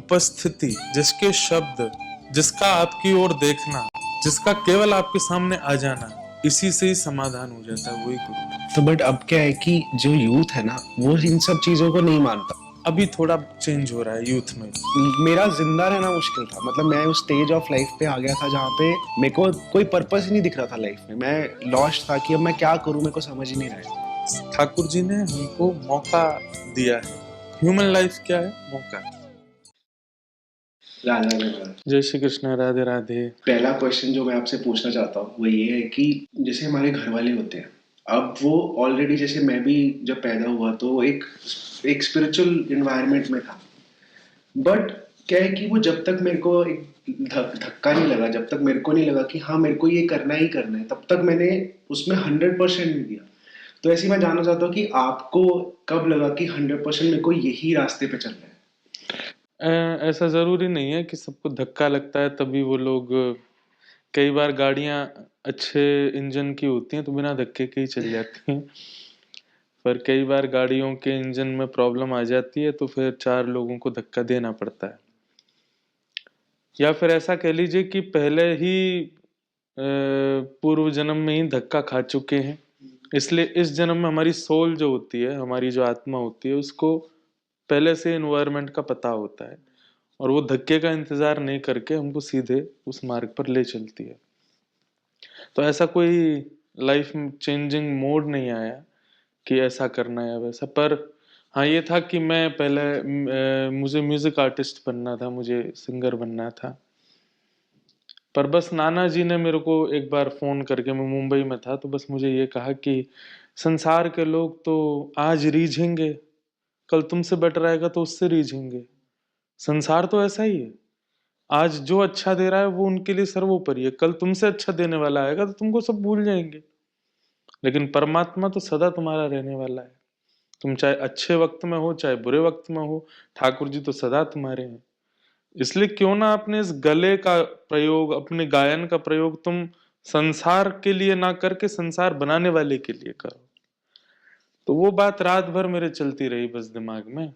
उपस्थिति, जिसके शब्द, जिसका आपकी ओर देखना, जिसका केवल आपके सामने आ जाना, इसी से ही समाधान हो जाता है, वही गुरु। तो बट अब क्या है कि जो यूथ है ना, वो इन सब चीजों को नहीं मानता। अभी थोड़ा चेंज हो रहा है यूथ में। मेरा जिंदा रहना मुश्किल था, मतलब मैं उस स्टेज ऑफ लाइफ पे आ गया था जहाँ पे मेरे को कोई पर्पस ही नहीं दिख रहा था लाइफ में। मैं लॉस्ट था कि अब मैं क्या करूँ, मेरे को समझ ही नहीं रहा है। ठाकुर जी ने हमको मौका दिया है। ह्यूमन लाइफ क्या है? मौका। राधे राधे। जय श्री कृष्ण, राधे राधे। पहला क्वेश्चन जो मैं आपसे पूछना चाहता हूँ वो ये है कि जैसे हमारे घर वाले होते हैं, अब वो ऑलरेडी, जैसे मैं भी जब पैदा हुआ तो एक स्पिरिचुअल इन्वायरमेंट में था, बट क्या है कि वो जब तक मेरे को एक धक्का नहीं लगा, जब तक मेरे को नहीं लगा कि हाँ मेरे को ये करना ही करना है, तब तक मैंने उसमें 100% नहीं दिया। तो ऐसे मैं जानना चाहता हूँ कि आपको कब लगा कि 100% मेरे को यही रास्ते पे चलना है? ऐसा जरूरी नहीं है कि सबको धक्का लगता है तभी वो लोग। कई बार गाड़ियां अच्छे इंजन की होती हैं तो बिना धक्के के ही चल जाती हैं, पर कई बार गाड़ियों के इंजन में प्रॉब्लम आ जाती है तो फिर 4 लोगों को धक्का देना पड़ता है। या फिर ऐसा कह लीजिए कि पहले ही पूर्व जन्म में ही धक्का खा चुके हैं, इसलिए इस जन्म में हमारी सोल जो होती है, हमारी जो आत्मा होती है, उसको पहले से एनवायरनमेंट का पता होता है और वो धक्के का इंतजार नहीं करके हमको सीधे उस मार्ग पर ले चलती है। तो ऐसा कोई लाइफ चेंजिंग मोड नहीं आया कि ऐसा करना है वैसा। पर हाँ ये था कि मैं पहले मुझे म्यूजिक आर्टिस्ट बनना था, मुझे सिंगर बनना था। पर बस नाना जी ने मेरे को एक बार फोन करके, मैं मुंबई में था, तो बस मुझे ये कहा कि संसार के लोग तो आज रीझेंगे, कल तुमसे बेटर आएगा तो उससे रीझेंगे। संसार तो ऐसा ही है, आज जो अच्छा दे रहा है वो उनके लिए सर्वोपरि है, कल तुमसे अच्छा देने वाला आएगा तो तुमको सब भूल जाएंगे। लेकिन परमात्मा तो सदा तुम्हारा रहने वाला है, तुम चाहे अच्छे वक्त में हो चाहे बुरे वक्त में हो, ठाकुर जी तो सदा तुम्हारे हैं। इसलिए क्यों ना अपने इस गले का प्रयोग, अपने गायन का प्रयोग तुम संसार के लिए ना करके संसार बनाने वाले के लिए करो। तो वो बात रात भर मेरे चलती रही बस दिमाग में।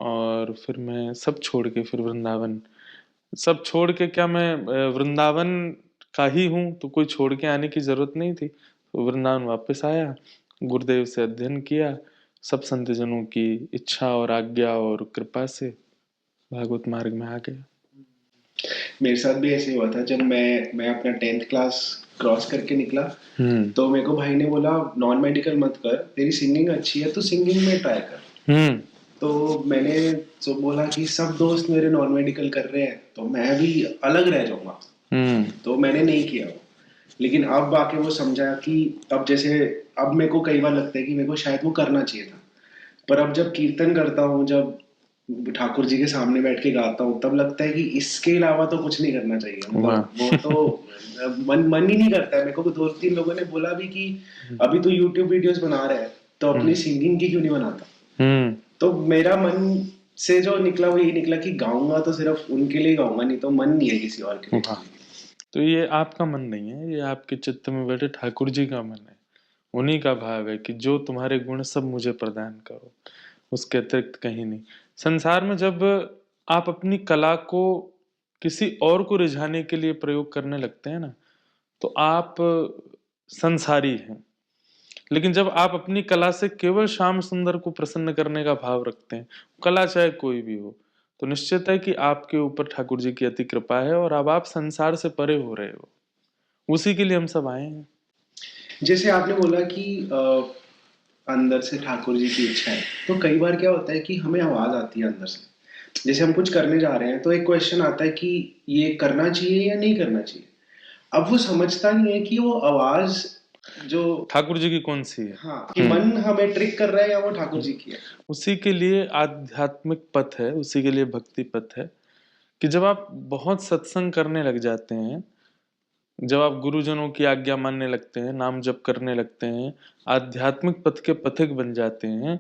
और फिर मैं सब छोड़ के फिर वृंदावन, सब छोड़ के क्या, मैं वृंदावन का ही हूँ तो कोई छोड़ के आने की जरूरत नहीं थी। तो वृंदावन वापस आया, गुरुदेव से अध्ययन किया, सब संतजनों की इच्छा और आज्ञा और कृपा से भागवत मार्ग में आ गया। मेरे साथ भी ऐसे हुआ था। जब मैं अपना 10th क्लास क्रॉस करके निकला तो मेरे को भाई ने बोला नॉन मेडिकल मत कर, तेरी सिंगिंग अच्छी है तो सिंगिंग में ट्राई कर। तो मैंने तो बोला कि सब दोस्त मेरे नॉन मेडिकल कर रहे हैं तो मैं भी अलग रह जाऊंगा, तो मैंने नहीं किया वो। लेकिन अब आके वो समझा कि अब जैसे अब मेरे को कई बार लगता है कि मेरे को शायद वो करना चाहिए था, पर अब जब कीर्तन करता हूँ, जब ठाकुर जी के सामने बैठ के गाता हूँ, तब लगता है कि इसके अलावा तो कुछ नहीं करना चाहिए। मतलब वो तो मन ही नहीं करता है। मेरे को 2-3 लोगों ने बोला भी कि अभी तो यूट्यूब वीडियोस बना रहा है तो अपनी सिंगिंग की क्यों नहीं बनाता। तो मेरा मन से जो निकला वो यही निकला कि गाऊंगा तो सिर्फ उनके लिए गाऊंगा, नहीं तो मन नहीं है किसी और के लिए। तो ये आपका मन नहीं है, ये आपके चित्त में बैठे ठाकुर जी का मन है। उन्हीं का भाव है कि जो तुम्हारे गुण सब मुझे प्रदान करो, उसके अतिरिक्त कहीं नहीं। संसार में जब आप अपनी कला को किसी और को रिझाने के लिए प्रयोग करने लगते हैं ना, तो आप संसारी हैं। लेकिन जब आप अपनी कला से केवल श्याम सुंदर को प्रसन्न करने का भाव रखते हैं, कला चाहे कोई भी हो, तो निश्चित है कि आपके ऊपर ठाकुर जी की अति कृपा है और अब आप संसार से परे हो रहे हो। उसी के लिए हम सब आए हैं। जैसे आपने बोला कि अंदर से ठाकुर जी की इच्छा है, तो कई बार क्या होता है कि हमें आवाज आती है अंदर से, जैसे हम कुछ करने जा रहे हैं तो एक क्वेश्चन आता है कि ये करना चाहिए या नहीं करना चाहिए। अब वो समझता नहीं है कि वो आवाज जो ठाकुर जी की कौन सी है, हाँ, कि मन हमें ट्रिक कर रहा है या वो ठाकुर जी की है। उसी के लिए आध्यात्मिक पथ है, उसी के लिए भक्ति पथ है कि जब आप बहुत सत्संग करने लग जाते हैं, जब आप गुरुजनों की आज्ञा मानने लगते हैं, नाम जप करने लगते हैं, आध्यात्मिक पथ के पथिक बन जाते हैं,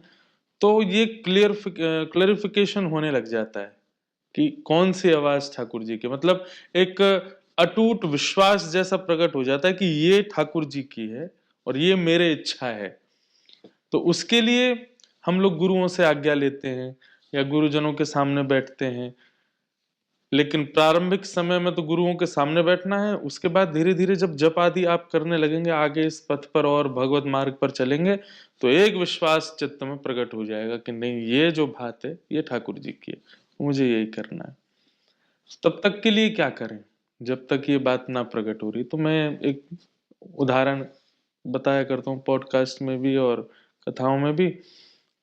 तो ये क्लेरिफिकेशन होने लग जाता है कि कौन सी आवाज ठाकुर जी की, मतलब एक अटूट विश्वास जैसा प्रकट हो जाता है कि ये ठाकुर जी की है और ये मेरे इच्छा है। तो उसके लिए हम लोग गुरुओं से आज्ञा लेते हैं या गुरुजनों के सामने बैठते हैं। लेकिन प्रारंभिक समय में तो गुरुओं के सामने बैठना है। उसके बाद धीरे धीरे जब जप आदि आप करने लगेंगे, आगे इस पथ पर और भगवत मार्ग पर चलेंगे, तो एक विश्वास चित्त में प्रकट हो जाएगा कि नहीं, ये जो बात है ये ठाकुर जी की है, मुझे यही करना है। तब तक के लिए क्या करें, जब तक ये बात ना प्रकट हो रही। तो मैं एक उदाहरण बताया करता हूँ पॉडकास्ट में भी और कथाओं में भी,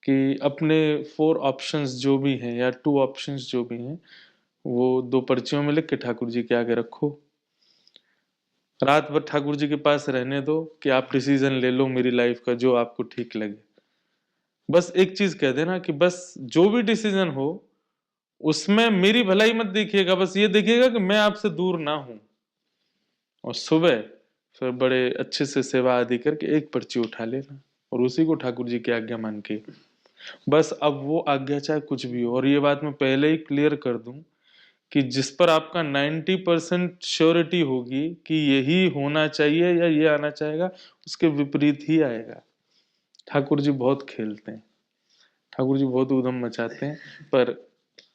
कि अपने 4 ऑप्शंस जो भी हैं या 2 ऑप्शंस जो भी हैं, वो 2 पर्चियों में लिख के ठाकुर जी के आगे रखो। रात भर ठाकुर जी के पास रहने दो कि आप डिसीजन ले लो मेरी लाइफ का, जो आपको ठीक लगे। बस एक चीज कह देना कि बस जो भी डिसीजन हो उसमें मेरी भलाई मत देखिएगा, बस ये देखिएगा कि मैं आपसे दूर ना हूं। और सुबह फिर बड़े अच्छे से सेवा आदि करके एक पर्ची उठा लेना और उसी को ठाकुर जी की आज्ञा मान के, बस अब वो आज्ञा चाहे कुछ भी हो। और ये बात मैं पहले ही क्लियर कर दूं कि जिस पर आपका 90% श्योरिटी होगी कि यही होना चाहिए या ये आना चाहेगा, उसके विपरीत ही आएगा। ठाकुर जी बहुत खेलते हैं, ठाकुर जी बहुत ऊधम मचाते हैं, पर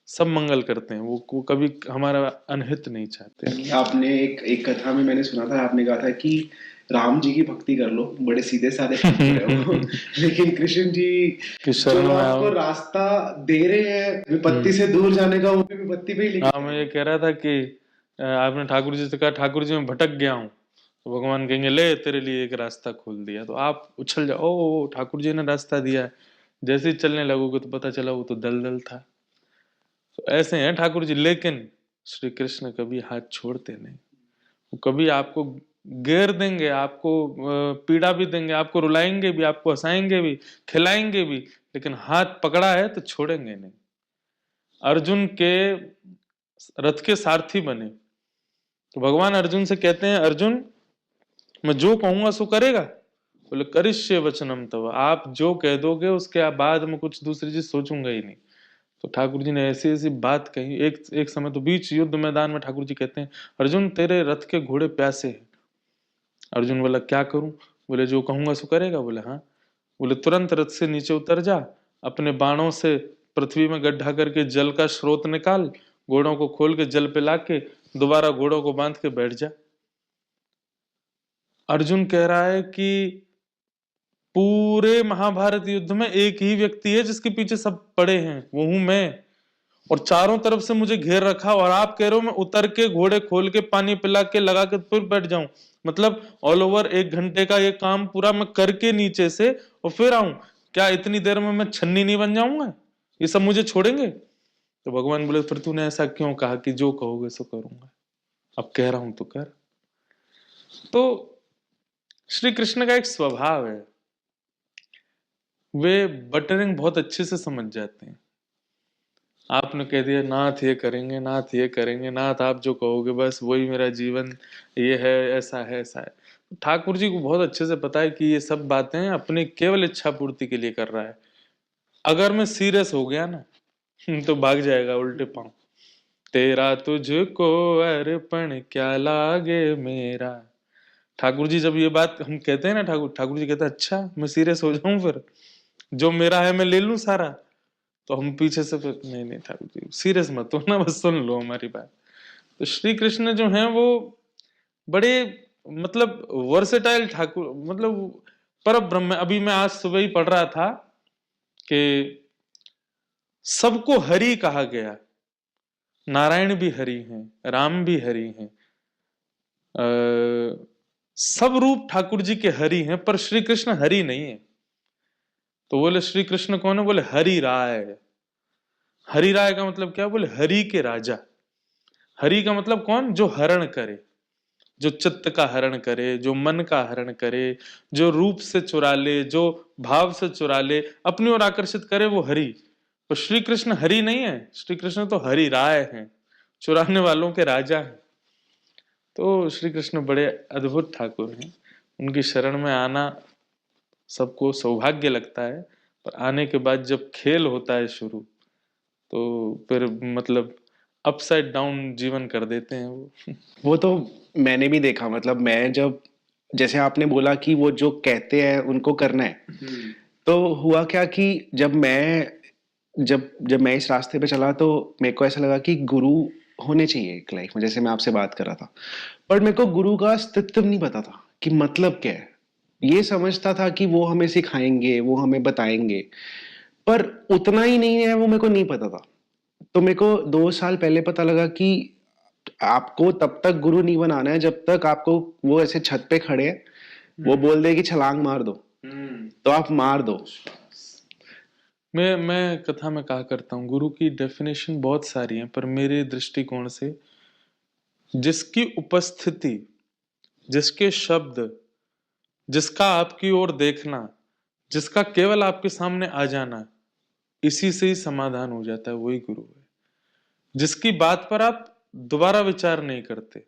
सब मंगल करते हैं। वो कभी हमारा अनहित नहीं चाहते। आपने एक कथा में मैंने सुना था, आपने कहा था कि राम जी की भक्ति कर लो, बड़े सीधे साधे ठाकुर है वो, लेकिन कृष्ण जी कि जो शरण में आपको आओ। रास्ता दे रहे हैं विपत्ति से दूर जाने का, वो भी विपत्ति पे ही लेके हाँ, मैं ये कह रहा था कि आपने ठाकुर जी से कहा ठाकुर जी मैं भटक गया हूँ, तो भगवान कहेंगे ले तेरे लिए एक रास्ता खोल दिया। तो आप उछल जाओ, ओ ठाकुर जी ने रास्ता दिया है। जैसे ही चलने लगोगे तो पता चला वो तो दलदल था। तो ऐसे हैं ठाकुर जी, लेकिन श्री कृष्ण कभी हाथ छोड़ते नहीं। वो कभी आपको घेर देंगे, आपको पीड़ा भी देंगे, आपको रुलाएंगे भी, आपको हंसाएंगे भी, खिलाएंगे भी, लेकिन हाथ पकड़ा है तो छोड़ेंगे नहीं। अर्जुन के रथ के सारथी बने तो भगवान अर्जुन से कहते हैं, अर्जुन मैं जो कहूंगा सो करेगा? बोले करिष्ये वचनम तव, आप जो कह दोगे उसके बाद में कुछ दूसरी चीज सोचूंगा ही नहीं। तो ठाकुर जी ने ऐसी ऐसी बात कही। एक एक समय तो बीच युद्ध मैदान में ठाकुर जी कहते हैं, अर्जुन तेरे रथ के घोड़े प्यासे हैं। अर्जुन बोला क्या करूं? बोले जो कहूंगा सो करेगा? बोले हाँ। बोले तुरंत रथ से नीचे उतर जा, अपने बाणों से पृथ्वी में गड्ढा करके जल का स्रोत निकाल, घोड़ों को खोल के जल पे लाके दोबारा घोड़ों को बांध के बैठ जा। अर्जुन कह रहा है कि पूरे महाभारत युद्ध में एक ही व्यक्ति है जिसके पीछे सब पड़े हैं, वो हूं मैं। और चारों तरफ से मुझे घेर रखा, और आप कह रहे हो मैं उतर के घोड़े खोल के पानी पिला के लगा के फिर बैठ जाऊं? मतलब ऑल ओवर 1 घंटे का ये काम पूरा मैं करके नीचे से और फिर आऊं? क्या इतनी देर में मैं छन्नी नहीं बन जाऊंगा? ये सब मुझे छोड़ेंगे? तो भगवान बोले फिर तूने ऐसा क्यों कहा कि जो कहोगे सो करूंगा? अब कह रहा हूं तो कर। तो श्री कृष्ण का एक स्वभाव है, वे बटरिंग बहुत अच्छे से समझ जाते हैं। आपने कह दिया नाथ ये करेंगे, नाथ ये करेंगे, नाथ आप जो कहोगे बस वही मेरा जीवन, ये है, ऐसा है, ऐसा है। ठाकुर जी को बहुत अच्छे से पता है कि ये सब बातें अपनी केवल इच्छा पूर्ति के लिए कर रहा है। अगर मैं सीरियस हो गया ना तो भाग जाएगा उल्टे पांव। तेरा तुझको अर्पण क्या लागे मेरा। ठाकुर जी जब ये बात हम कहते हैं ना, ठाकुर ठाकुर जी कहते हैं अच्छा मैं सीरियस हो जाऊं, फिर जो मेरा है मैं ले लूं सारा? तो हम पीछे से फिर नहीं नहीं ठाकुर जी सीरियस मत हो ना, बस सुन लो हमारी बात। तो श्री कृष्ण जो हैं वो बड़े मतलब वर्सेटाइल ठाकुर, मतलब पर ब्रह्म। अभी मैं आज सुबह ही पढ़ रहा था कि सबको हरि कहा गया, नारायण भी हरि हैं, राम भी हरि हैं, सब रूप ठाकुर जी के हरि हैं, पर श्री कृष्ण हरि नहीं है। तो बोले श्री कृष्ण कौन है? बोले हरि राय। हरि राय का मतलब क्या? बोले हरि के राजा। हरि का मतलब कौन? जो हरण करे, जो चित्त का हरण करे, जो मन का हरण करे, जो रूप से चुरा ले, जो भाव से चुरा ले, अपनी ओर आकर्षित करे, वो हरि। तो श्री कृष्ण हरि नहीं है, श्री कृष्ण तो हरि राय हैं, चुराने वालों के राजा हैं। तो श्री कृष्ण बड़े अद्भुत ठाकुर हैं। उनकी शरण में आना सबको सौभाग्य लगता है, पर आने के बाद जब खेल होता है शुरू, तो फिर मतलब अपसाइड डाउन जीवन कर देते हैं वो। वो तो मैंने भी देखा, मतलब मैं जब, जैसे आपने बोला कि वो जो कहते हैं उनको करना है, तो हुआ क्या कि जब मैं इस रास्ते पे चला तो मेरे को ऐसा लगा कि गुरु होने चाहिए एक लाइफ में, जैसे मैं आपसे बात कर रहा था। पर मेरे को गुरु का अस्तित्व नहीं पता था कि मतलब क्या है। ये समझता था कि वो हमें सिखाएंगे, वो हमें बताएंगे, पर उतना ही नहीं है वो मेरे को नहीं पता था। तो मेरे को 2 साल पहले पता लगा कि आपको तब तक गुरु नहीं बनाना है जब तक आपको वो ऐसे छत पे खड़े हैं, वो बोल दे कि छलांग मार दो तो आप मार दो। मैं कथा में कहा करता हूँ, गुरु की डेफिनेशन बहुत सारी है, पर मेरे दृष्टिकोण से जिसकी उपस्थिति, जिसके शब्द, जिसका आपकी ओर देखना, जिसका केवल आपके सामने आ जाना, इसी से ही समाधान हो जाता है, वही गुरु है। जिसकी बात पर आप दोबारा विचार नहीं करते,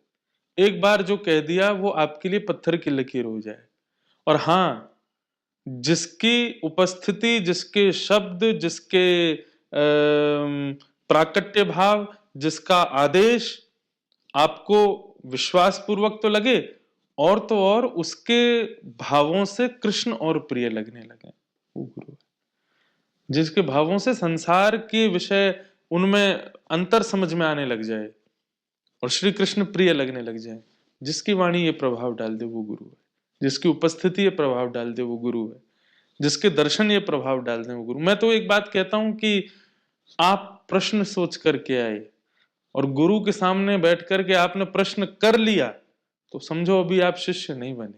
एक बार जो कह दिया वो आपके लिए पत्थर की लकीर हो जाए। और हाँ, जिसकी उपस्थिति, जिसके शब्द, जिसके प्राकट्य भाव, जिसका आदेश आपको विश्वास पूर्वक तो लगे, और तो और उसके भावों से कृष्ण और प्रिय लगने लगे, वो गुरु है। जिसके भावों से संसार के विषय उनमें अंतर समझ में आने लग जाए और श्री कृष्ण प्रिय लगने लग जाए, जिसकी वाणी ये प्रभाव डाल दे, वो गुरु है। जिसकी उपस्थिति ये प्रभाव डाल दे, वो गुरु है। जिसके दर्शन ये प्रभाव डाल दे, वो गुरु। मैं तो एक बात कहता हूं कि आप प्रश्न सोच करके आए और गुरु के सामने बैठ करके आपने प्रश्न कर लिया, तो समझो अभी आप शिष्य नहीं बने।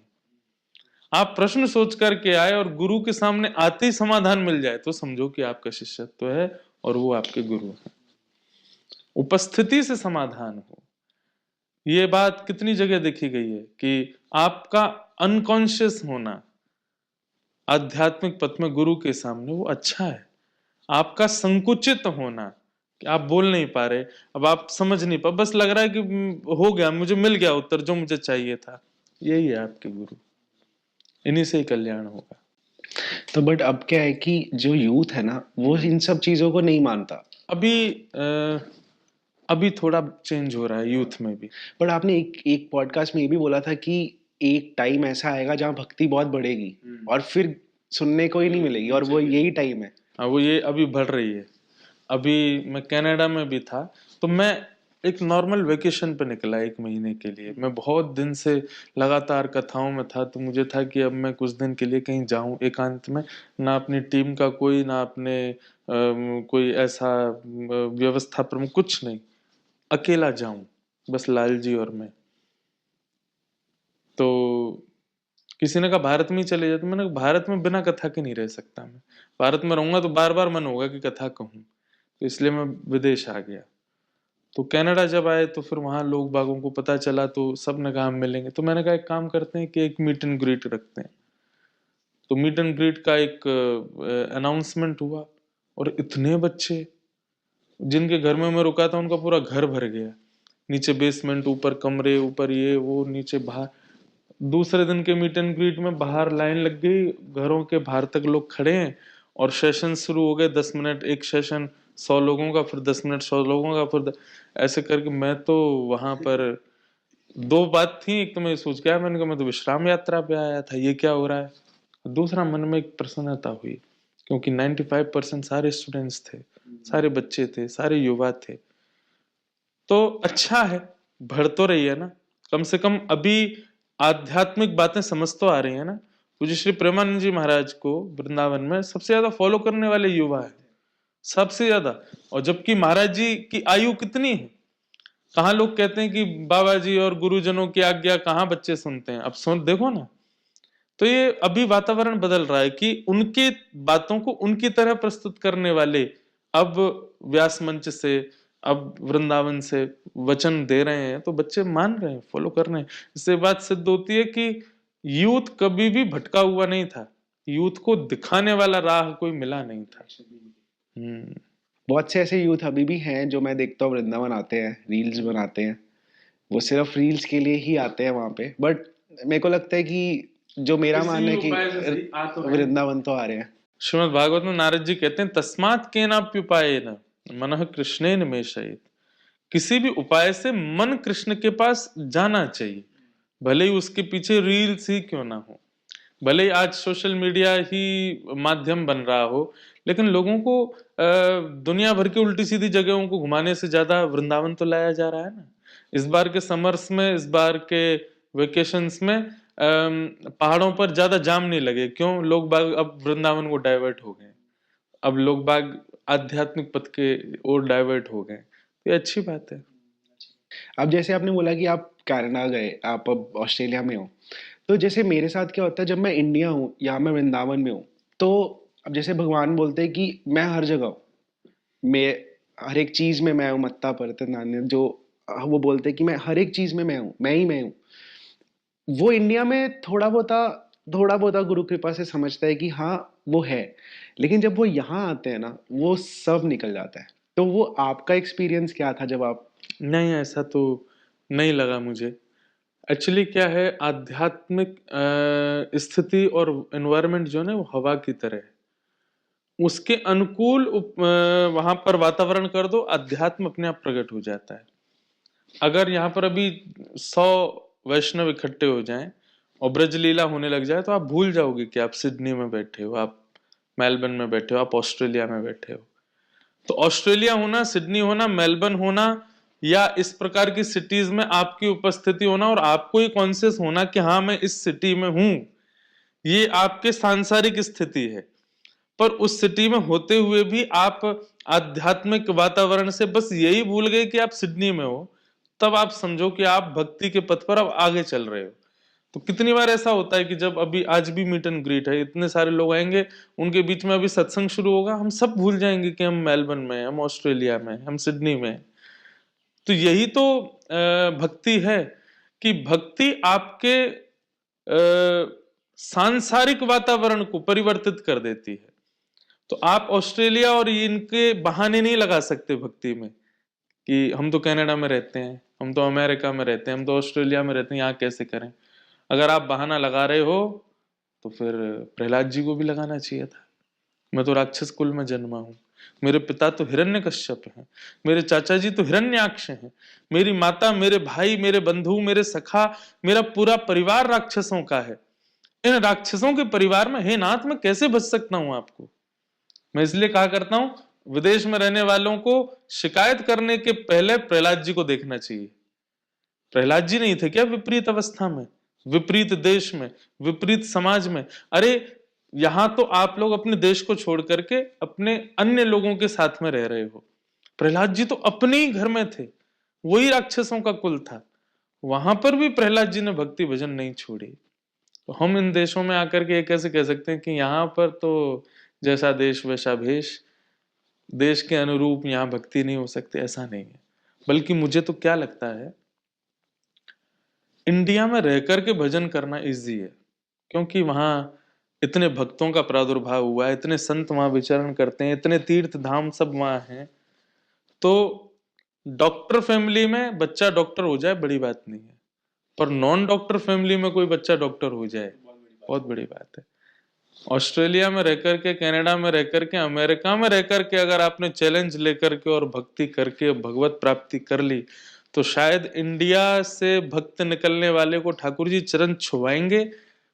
आप प्रश्न सोच करके आए और गुरु के सामने आते ही समाधान मिल जाए, तो समझो कि आपका शिष्यत्व है और वो आपके गुरु हैं। उपस्थिति से समाधान हो, ये बात कितनी जगह देखी गई है कि आपका अनकॉन्शियस होना आध्यात्मिक पथ में गुरु के सामने वो अच्छा है। आपका संकुचित होना कि आप बोल नहीं पा रहे, अब आप समझ नहीं पा, बस लग रहा है कि हो गया, मुझे मिल गया उत्तर जो मुझे चाहिए था, यही है आपके गुरु। इन्हीं से ही कल्याण होगा। तो बट अब क्या है कि जो यूथ है ना, वो इन सब चीजों को नहीं मानता। अभी थोड़ा चेंज हो रहा है यूथ में भी। बट आपने एक एक पॉडकास्ट में ये भी बोला था कि एक टाइम ऐसा आएगा जहाँ भक्ति बहुत बढ़ेगी और फिर सुनने को ही नहीं मिलेगी, और वो यही टाइम है। हाँ, वो ये अभी बढ़ रही है। अभी मैं कनाडा में भी था, तो मैं एक नॉर्मल वेकेशन पे निकला 1 महीने के लिए। मैं बहुत दिन से लगातार कथाओं में था, तो मुझे था कि अब मैं कुछ दिन के लिए कहीं जाऊं एकांत में, ना अपनी टीम का कोई, ना अपने कोई ऐसा व्यवस्था प्रमुख, कुछ नहीं, अकेला जाऊं, बस लाल जी और मैं। तो किसी ने कहा भारत में ही चले जाते, मैंने कहा भारत में बिना कथा के नहीं रह सकता मैं। भारत में रहूंगा तो बार बार मन होगा कि कथा कहूं, तो इसलिए मैं विदेश आ गया। तो कनाडा जब आए तो फिर वहां लोग बागों को पता चला, तो सब ने कहा हम मिलेंगे। तो मैंने कहा एक काम करते हैं कि एक मीट एंड ग्रीट रखते हैं। तो मीट एंड ग्रीट का एक अनाउंसमेंट हुआ, और इतने बच्चे, जिनके घर में मैं रुका था उनका पूरा घर भर गया। नीचे बेसमेंट, ऊपर कमरे, ऊपर ये वो, नीचे बाहर। दूसरे दिन के मीट एंड ग्रीट में बाहर लाइन लग गई, घरों के बाहर तक लोग खड़े हैं, और सेशन शुरू हो गए। 10 मिनट एक सेशन 100 लोगों का, फिर 10 मिनट 100 लोगों का, फिर ऐसे करके मैं तो वहां पर दो बात थी। एक तो मैं सोच गया, मैंने कहा मैं तो विश्राम यात्रा पे आया था, ये क्या हो रहा है। दूसरा, मन में एक प्रसन्नता हुई, क्योंकि 95% सारे स्टूडेंट्स थे, सारे बच्चे थे, सारे युवा थे। तो अच्छा है, बढ़ तो रही है ना, कम से कम अभी आध्यात्मिक बातें समझ तो आ रही है ना। पूज्य श्री प्रेमानंद जी महाराज को वृंदावन में सबसे ज्यादा फॉलो करने वाले युवा है, सबसे ज्यादा। और जबकि महाराज जी की आयु कितनी है, कहाँ लोग कहते हैं कि बाबा जी और गुरुजनों की आज्ञा कहाँ बच्चे सुनते हैं, अब सुन देखो ना। तो ये अभी वातावरण बदल रहा है कि उनके बातों को उनकी तरह प्रस्तुत करने वाले अब व्यास मंच से, अब वृंदावन से वचन दे रहे हैं, तो बच्चे मान रहे हैं, फॉलो कर रहे हैं। इससे बात सिद्ध होती है कि यूथ कभी भी भटका हुआ नहीं था, यूथ को दिखाने वाला राह कोई मिला नहीं था। बहुत से ऐसे यूथ अभी भी हैं जो मैं देखता हूँ वृंदावन आते हैं, रील्स बनाते हैं। वो सिर्फ रील्स के लिए ही आते हैं वहां पे। बट मेरे को लगता है कि जो मेरा मानना है कि वृंदावन तो आ रहे हैं। श्रीमद् भागवत में नारद जी कहते हैं, तस्मात् केनाप्युपायेन मनः कृष्णेन मेषयेत्। किसी भी उपाय से मन कृष्ण के पास जाना चाहिए, भले ही उसके पीछे रील्स ही क्यों ना हो, भले ही आज सोशल मीडिया ही माध्यम बन रहा हो, लेकिन लोगों को दुनिया भर की उल्टी सीधी जगहों को घुमाने से ज्यादा वृंदावन तो लाया जा रहा है ना। इस बार के समर्स में, इस बार के वेकेशंस में पहाड़ों पर ज्यादा जाम नहीं लगे। क्यों? लोग बाग अब वृंदावन को डाइवर्ट हो गए, अब लोग बाग आध्यात्मिक पथ के ओर डाइवर्ट हो गए, तो ये अच्छी बात है। अब जैसे आपने बोला कि आप कनाडा गए, आप अब ऑस्ट्रेलिया में हो, तो जैसे मेरे साथ क्या होता है, जब मैं इंडिया हूँ या मैं वृंदावन में हूँ, तो अब जैसे भगवान बोलते हैं कि मैं हर जगह हूँ, मैं हर एक चीज में मैं हूँ, मत्ता परत नान्य, जो वो बोलते हैं कि मैं हर एक चीज में मैं हूँ, मैं ही मैं हूँ। वो इंडिया में थोड़ा बहुता गुरु कृपा से समझता है कि हाँ वो है, लेकिन जब वो यहाँ आते हैं ना, वो सब निकल जाता है। तो वो आपका एक्सपीरियंस क्या था जब आप? नहीं, ऐसा तो नहीं लगा मुझे। एक्चुअली क्या है, आध्यात्मिक स्थिति और एनवायरनमेंट जो है ना, वो हवा की तरह है। उसके अनुकूल वहां पर वातावरण कर दो, अध्यात्म अपने आप प्रकट हो जाता है। अगर यहाँ पर अभी 100 वैष्णव इकट्ठे हो जाएं और ब्रजलीला होने लग जाए, तो आप भूल जाओगे कि आप सिडनी में बैठे हो, आप मेलबर्न में बैठे हो, आप ऑस्ट्रेलिया में बैठे हो। तो ऑस्ट्रेलिया होना, सिडनी होना, मेलबर्न होना, या इस प्रकार की सिटीज में आपकी उपस्थिति होना और आपको ये कॉन्शियस होना कि हाँ मैं इस सिटी में हूं, ये आपके सांसारिक स्थिति है। पर उस सिटी में होते हुए भी आप आध्यात्मिक वातावरण से बस यही भूल गए कि आप सिडनी में हो, तब आप समझो कि आप भक्ति के पथ पर अब आगे चल रहे हो। तो कितनी बार ऐसा होता है कि जब अभी आज भी मीट एंड ग्रीट है, इतने सारे लोग आएंगे, उनके बीच में अभी सत्संग शुरू होगा, हम सब भूल जाएंगे कि हम मेलबर्न में हैं, हम ऑस्ट्रेलिया में हैं, हम सिडनी में हैं। तो यही तो भक्ति है, कि भक्ति आपके सांसारिक वातावरण को परिवर्तित कर देती है। तो आप ऑस्ट्रेलिया और इनके बहाने नहीं लगा सकते भक्ति में कि हम तो कनाडा में रहते हैं, हम तो अमेरिका में रहते हैं, हम तो ऑस्ट्रेलिया में रहते हैं, यहाँ कैसे करें। अगर आप बहाना लगा रहे हो तो फिर प्रहलाद जी को भी लगाना चाहिए था। मैं तो राक्षस कुल में जन्मा हूं, मेरे पिता तो हिरण्यकश्यप हैं, मेरे चाचा जी तो हिरण्याक्ष हैं, मेरी माता, मेरे भाई, मेरे बंधु, मेरे सखा, मेरा पूरा परिवार राक्षसों का है। इन राक्षसों के परिवार में हे नाथ मैं कैसे बच सकता हूं आपको। मैं इसलिए कहा करता हूं, विदेश में रहने वालों को शिकायत करने के पहले प्रहलाद जी को देखना चाहिए। प्रहलाद जी नहीं थे क्या विपरीत अवस्था में, विपरीत देश में, विपरीत समाज में? अरे यहां तो आप लोग अपने देश को छोड़ करके अपने अन्य लोगों के साथ में रह रहे हो। प्रहलाद जी तो अपने ही घर में थे, वही राक्षसों का कुल था, वहां पर भी प्रहलाद जी ने भक्ति भजन नहीं छोड़ी। तो हम इन देशों में आकर के कैसे कह सकते हैं कि यहाँ पर तो जैसा देश वैसा भेष, देश के अनुरूप यहाँ भक्ति नहीं हो सकती? ऐसा नहीं है। बल्कि मुझे तो क्या लगता है, इंडिया में रहकर के भजन करना इजी है, क्योंकि वहां इतने भक्तों का प्रादुर्भाव हुआ है, इतने संत वहां विचरण करते हैं, इतने तीर्थ धाम सब वहां हैं। तो डॉक्टर फैमिली में बच्चा डॉक्टर हो जाए बड़ी बात नहीं है, पर नॉन डॉक्टर फैमिली में कोई बच्चा डॉक्टर हो जाए बहुत बड़ी बात है। ऑस्ट्रेलिया में रहकर के, कनाडा में रहकर के, अमेरिका में रहकर के अगर आपने चैलेंज लेकर के और भक्ति करके भगवत प्राप्ति कर ली, तो शायद इंडिया से भक्त निकलने वाले को ठाकुर जी चरण छुआएंगे,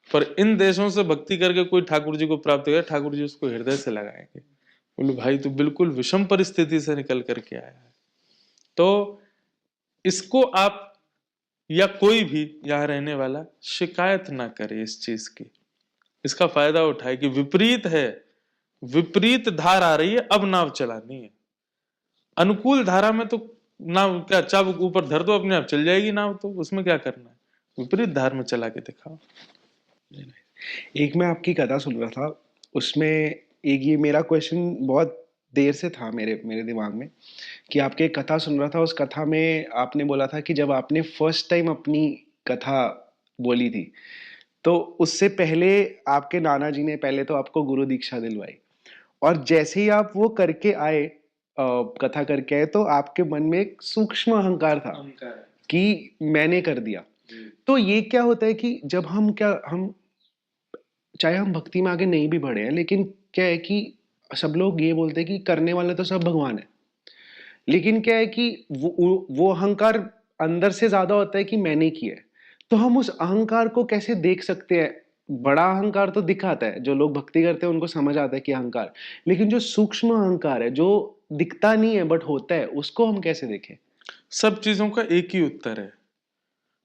पर इन देशों से भक्ति करके कोई ठाकुर जी को प्राप्त करे, ठाकुर जी उसको हृदय से लगाएंगे, बोलो भाई तू बिल्कुल विषम परिस्थिति से निकल करके आया है। तो इसको आप या कोई भी यहाँ रहने वाला शिकायत ना करे इस चीज की, इसका फायदा उठाए कि विपरीत है, विपरीत धार आ रही है, अब नाव चलानी है। अनुकूल धारा में तो नाव क्या चाबुक ऊपर धर दो, अपने आप चल जाएगी नाव, तो उसमें क्या करना है, विपरीत धार में चला के दिखाओ। एक मैं आपकी कथा सुन रहा था, उसमें एक ये मेरा क्वेश्चन बहुत देर से था मेरे मेरे दिमाग में, कि आपके एक कथा सुन रहा था, उस कथा में आपने बोला था कि जब आपने फर्स्ट टाइम अपनी कथा बोली थी, तो उससे पहले आपके नाना जी ने पहले तो आपको गुरु दीक्षा दिलवाई, और जैसे ही आप वो करके आए, कथा करके आए, तो आपके मन में एक सूक्ष्म अहंकार था कि मैंने कर दिया। तो ये क्या होता है कि जब हम चाहे हम भक्ति में आगे नहीं भी बढ़े हैं, लेकिन क्या है कि सब लोग ये बोलते हैं कि करने वाले तो सब भगवान है, लेकिन क्या है कि वो अहंकार अंदर से ज्यादा होता है कि मैंने किया है। तो हम उस अहंकार को कैसे देख सकते हैं बड़ा अहंकार तो दिखाता है, जो लोग भक्ति करते हैं उनको समझ आता है कि अहंकार, लेकिन जो सूक्ष्म अहंकार है जो दिखता नहीं है बट होता है, उसको हम कैसे देखें? सब चीजों का एक ही उत्तर है,